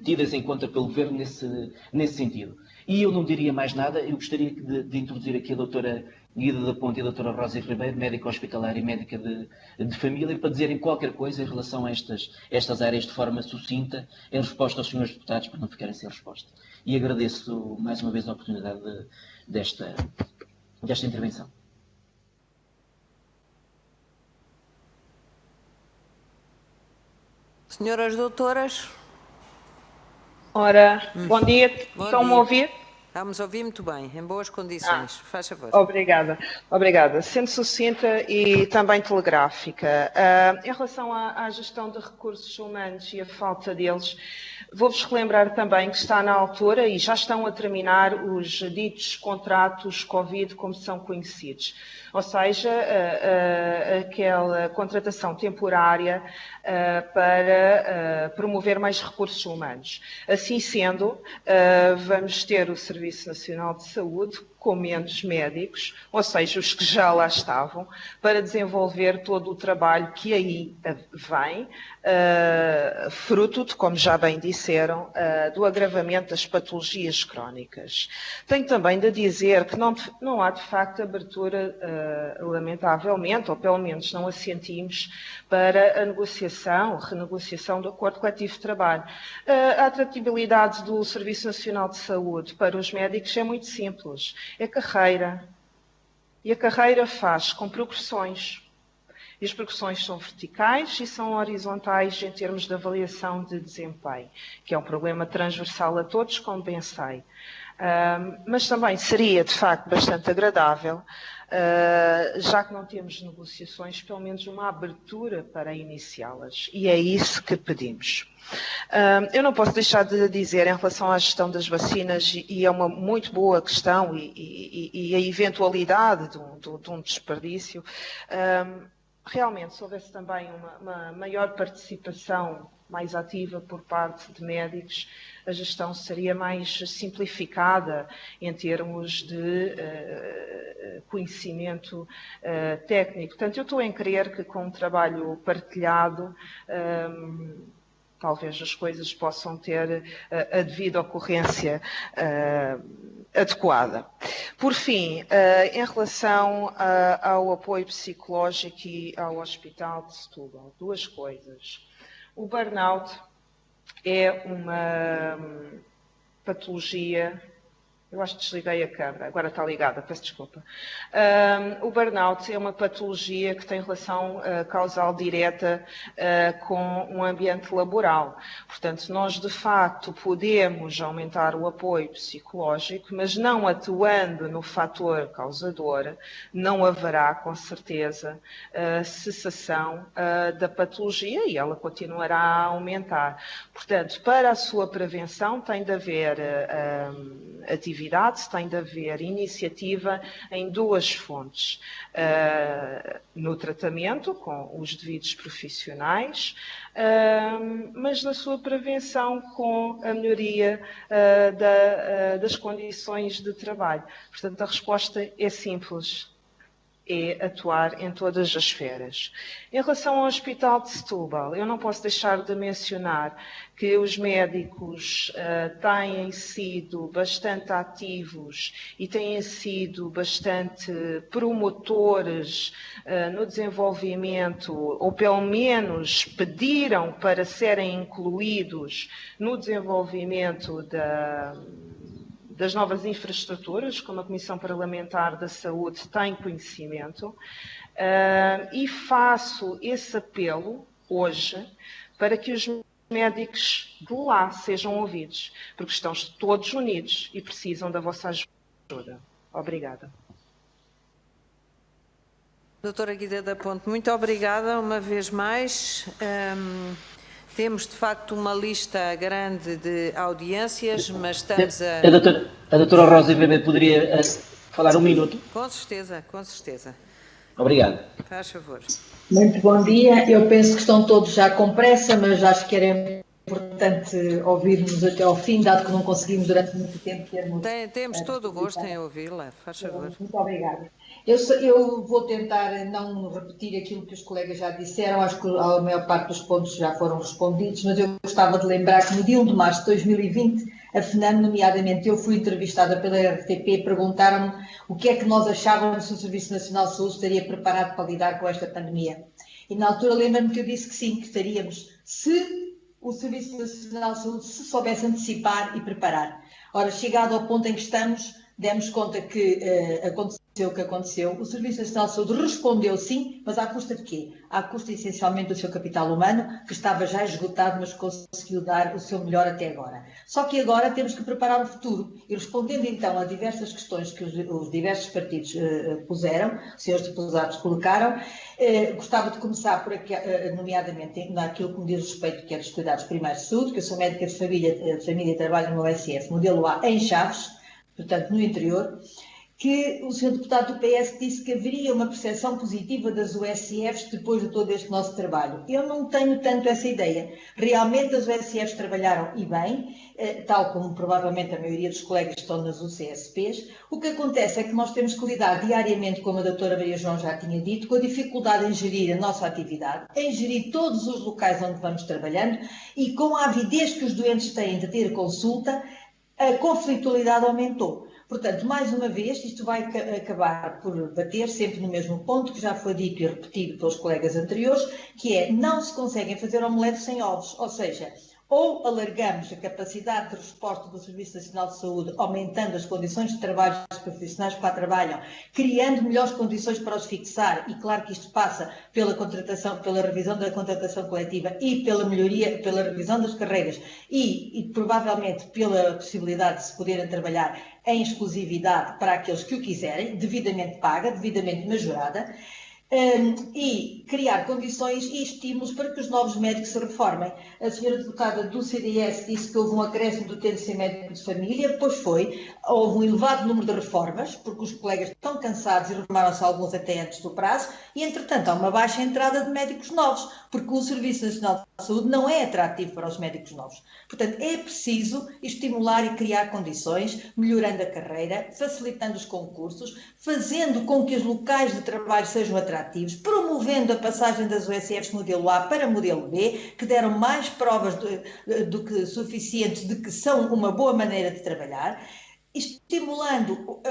tidas em conta pelo Governo nesse sentido. E eu não diria mais nada. Eu gostaria de introduzir aqui a doutora Guida da Ponte e a doutora Rosa Ribeiro, médica hospitalar e médica de família, para dizerem qualquer coisa em relação a estas áreas de forma sucinta, em resposta aos senhores deputados, para não ficarem sem resposta. E agradeço mais uma vez a oportunidade desta intervenção. Senhoras doutoras. Ora, bom dia. Estão-me a ouvir? Estamos a ouvir muito bem, em boas condições. Faz favor. Obrigada. Obrigada. Sendo sucinta e também telegráfica, em relação à gestão de recursos humanos e a falta deles, vou-vos relembrar também que está na altura e já estão a terminar os ditos contratos Covid como são conhecidos. Ou seja, aquela contratação temporária para promover mais recursos humanos. Assim sendo, vamos ter o Serviço Nacional de Saúde com menos médicos, ou seja, os que já lá estavam, para desenvolver todo o trabalho que aí vem, fruto de, como já bem disseram, do agravamento das patologias crónicas. Tenho também de dizer que não há de facto abertura, lamentavelmente, ou pelo menos não a sentimos, para a negociação, renegociação do acordo coletivo de trabalho. A atratividade do Serviço Nacional de Saúde para os médicos é muito simples. É carreira. E a carreira faz com progressões. E as progressões são verticais e são horizontais em termos de avaliação de desempenho, que é um problema transversal a todos, como bem sei. Mas também seria, de facto, bastante agradável, já que não temos negociações, pelo menos uma abertura para iniciá-las. E é isso que pedimos. Eu não posso deixar de dizer, em relação à gestão das vacinas, e é uma muito boa questão, e a eventualidade de um desperdício, realmente, se houvesse também uma maior participação mais ativa por parte de médicos, a gestão seria mais simplificada em termos de conhecimento técnico. Portanto, eu estou em crer que com um trabalho partilhado, talvez as coisas possam ter a devida ocorrência adequada. Por fim, em relação ao apoio psicológico e ao Hospital de Setúbal, duas coisas. O burnout é uma patologia. Eu acho que desliguei a câmara, agora está ligada, peço desculpa. O burnout é uma patologia que tem relação causal direta com um ambiente laboral. Portanto, nós de facto podemos aumentar o apoio psicológico, mas não atuando no fator causador, não haverá com certeza cessação da patologia e ela continuará a aumentar. Portanto, para a sua prevenção tem de haver atividade, tem de haver iniciativa em duas fontes. No tratamento, com os devidos profissionais, mas na sua prevenção com a melhoria das condições de trabalho. Portanto, a resposta é simples. É atuar em todas as esferas. Em relação ao Hospital de Setúbal, eu não posso deixar de mencionar que os médicos têm sido bastante ativos e têm sido bastante promotores no desenvolvimento, ou pelo menos pediram para serem incluídos no desenvolvimento das novas infraestruturas, como a Comissão Parlamentar da Saúde tem conhecimento, e faço esse apelo hoje para que os médicos de lá sejam ouvidos, porque estão todos unidos e precisam da vossa ajuda. Obrigada. Doutora Guida da Ponte, muito obrigada uma vez mais. Temos, de facto, uma lista grande de audiências, mas estamos a... A doutora Rosa Weber poderia falar um minuto? Com certeza, com certeza. Obrigado. Faz favor. Muito bom dia. Eu penso que estão todos já com pressa, mas acho que era importante ouvirmos até ao fim, dado que não conseguimos durante muito tempo termos... Temos todo o gosto em ouvi-la. Faz favor. Muito obrigada. Eu vou tentar não repetir aquilo que os colegas já disseram, acho que a maior parte dos pontos já foram respondidos, mas eu gostava de lembrar que no dia 1 de março de 2020, a FNAM, nomeadamente eu, fui entrevistada pela RTP e perguntaram-me o que é que nós achávamos se o Serviço Nacional de Saúde estaria preparado para lidar com esta pandemia. E na altura lembro-me que eu disse que sim, que estaríamos, se o Serviço Nacional de Saúde se soubesse antecipar e preparar. Ora, chegado ao ponto em que estamos, demos conta que aconteceu o que aconteceu, o Serviço Nacional de Saúde respondeu sim, mas à custa de quê? À custa essencialmente do seu capital humano, que estava já esgotado, mas conseguiu dar o seu melhor até agora. Só que agora temos que preparar o futuro. E respondendo então a diversas questões que os diversos partidos puseram, os senhores deputados colocaram, gostava de começar por aqui, nomeadamente naquilo que me diz respeito, que é dos cuidados primários de saúde, que eu sou médica de família e trabalho no OSF, modelo A, em Chaves, portanto no interior, que o Sr. Deputado do PS disse que haveria uma percepção positiva das USFs depois de todo este nosso trabalho. Eu não tenho tanto essa ideia. Realmente as USFs trabalharam e bem, tal como provavelmente a maioria dos colegas que estão nas UCSPs. O que acontece é que nós temos que lidar diariamente, como a doutora Maria João já tinha dito, com a dificuldade em gerir a nossa atividade, em gerir todos os locais onde vamos trabalhando e com a avidez que os doentes têm de ter consulta, a conflitualidade aumentou. Portanto, mais uma vez, isto vai acabar por bater sempre no mesmo ponto que já foi dito e repetido pelos colegas anteriores, que é não se conseguem fazer omeletes sem ovos, ou seja, ou alargamos a capacidade de resposta do Serviço Nacional de Saúde, aumentando as condições de trabalho dos profissionais que lá trabalham, criando melhores condições para os fixar, e claro que isto passa pela contratação, pela revisão da contratação coletiva e pela melhoria, pela revisão das carreiras e provavelmente pela possibilidade de se poderem trabalhar em exclusividade para aqueles que o quiserem, devidamente paga, devidamente majorada, e criar condições e estímulos para que os novos médicos se reformem. A senhora deputada do CDS disse que houve um acréscimo do ter de ser médico de família, pois foi, houve um elevado número de reformas, porque os colegas estão cansados e reformaram-se alguns até antes do prazo, e entretanto há uma baixa entrada de médicos novos, porque o Serviço Nacional de Saúde não é atrativo para os médicos novos. Portanto, é preciso estimular e criar condições, melhorando a carreira, facilitando os concursos, fazendo com que os locais de trabalho sejam atrativos, promovendo a passagem das USFs modelo A para modelo B, que deram mais provas do que suficientes de que são uma boa maneira de trabalhar, estimulando,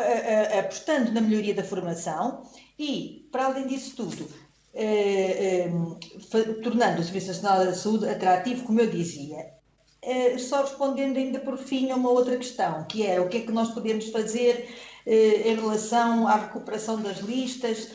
apostando na melhoria da formação e, para além disso tudo, tornando o Serviço Nacional da Saúde atrativo, como eu dizia. Só respondendo ainda por fim a uma outra questão, que era o que é que nós podemos fazer em relação à recuperação das listas.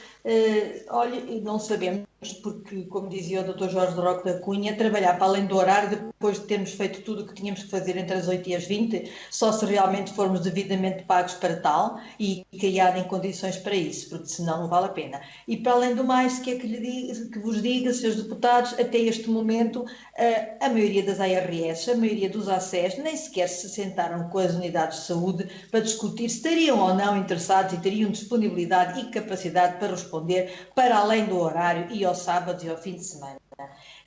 Olha, não sabemos, porque, como dizia o Dr. Jorge Roque da Cunha, trabalhar para além do horário, depois de termos feito tudo o que tínhamos que fazer entre as 8 e as 20, só se realmente formos devidamente pagos para tal e criarem condições para isso, porque senão não vale a pena. E para além do mais, que é que vos diga, senhores deputados, até este momento, a maioria das ARS, a maioria dos ACES, nem sequer se sentaram com as unidades de saúde para discutir se estariam ou não interessados e teriam disponibilidade e capacidade para responder para além do horário e aos sábados e ao fim de semana.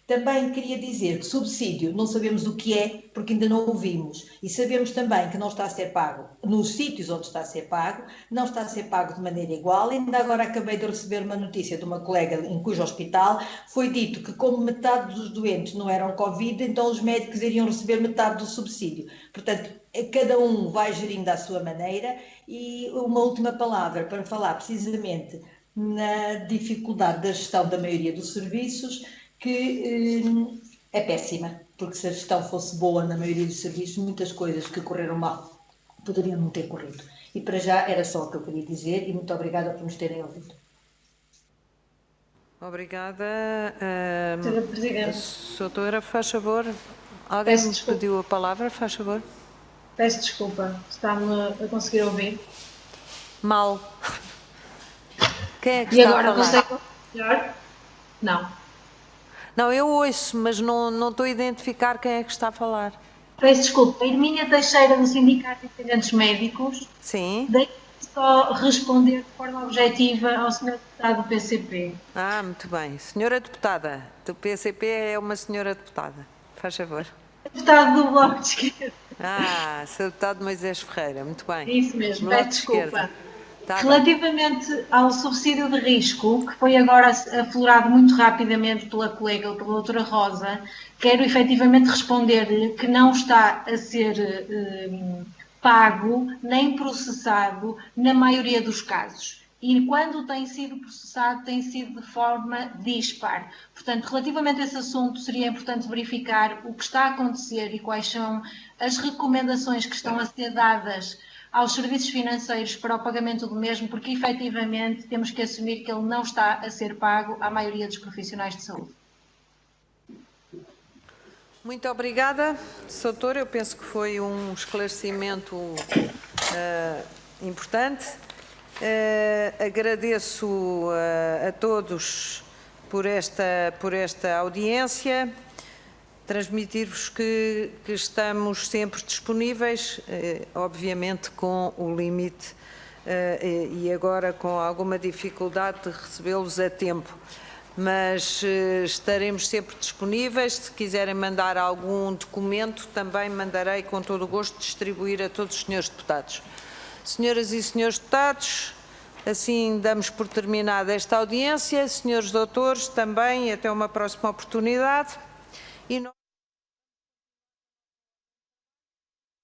Também queria dizer que subsídio não sabemos o que é, porque ainda não o vimos, e sabemos também que não está a ser pago nos sítios onde está a ser pago, não está a ser pago de maneira igual. Ainda agora acabei de receber uma notícia de uma colega em cujo hospital foi dito que, como metade dos doentes não eram Covid, então os médicos iriam receber metade do subsídio. Portanto, cada um vai gerindo à sua maneira. E uma última palavra para falar precisamente na dificuldade da gestão da maioria dos serviços, que é péssima, porque se a gestão fosse boa na maioria dos serviços, muitas coisas que correram mal poderiam não ter corrido. E para já era só o que eu queria dizer, e muito obrigada por nos terem ouvido. Obrigada. Senhora Presidente. Doutora, faz favor. Alguém me pediu a palavra, faz favor. Peço desculpa, está-me a conseguir ouvir? Mal. Quem é que e está agora a falar? consegue melhor? Não. Não, eu ouço, mas não estou a identificar quem é que está a falar. Peço desculpa, Hermínia Teixeira, do Sindicato de Independentes Médicos. Sim. Deixe só responder de forma objetiva ao Sr. Deputado do PCP. Ah, muito bem. Senhora Deputada, do PCP é uma senhora deputada. Faz favor. Deputado do Bloco de Esquerda. Ah, Sr. Deputado Moisés Ferreira, muito bem. Isso mesmo, Bloco peço de Esquerda. desculpa. Tá Relativamente bem. ao subsídio de risco, que foi agora aflorado muito rapidamente pela colega, pela doutora Rosa, quero efetivamente responder que não está a ser pago nem processado na maioria dos casos. E quando tem sido processado, tem sido de forma dispar. Portanto, relativamente a esse assunto, seria importante verificar o que está a acontecer e quais são as recomendações que estão a ser dadas aos serviços financeiros para o pagamento do mesmo, porque efetivamente temos que assumir que ele não está a ser pago à maioria dos profissionais de saúde. Muito obrigada, Doutor. Eu penso que foi um esclarecimento importante. Agradeço a todos por esta audiência. Transmitir-vos que estamos sempre disponíveis, obviamente com o limite e agora com alguma dificuldade de recebê-los a tempo. Mas estaremos sempre disponíveis. Se quiserem mandar algum documento, também mandarei com todo o gosto distribuir a todos os senhores deputados. Senhoras e senhores deputados, assim damos por terminada esta audiência. Senhores doutores, também, até uma próxima oportunidade.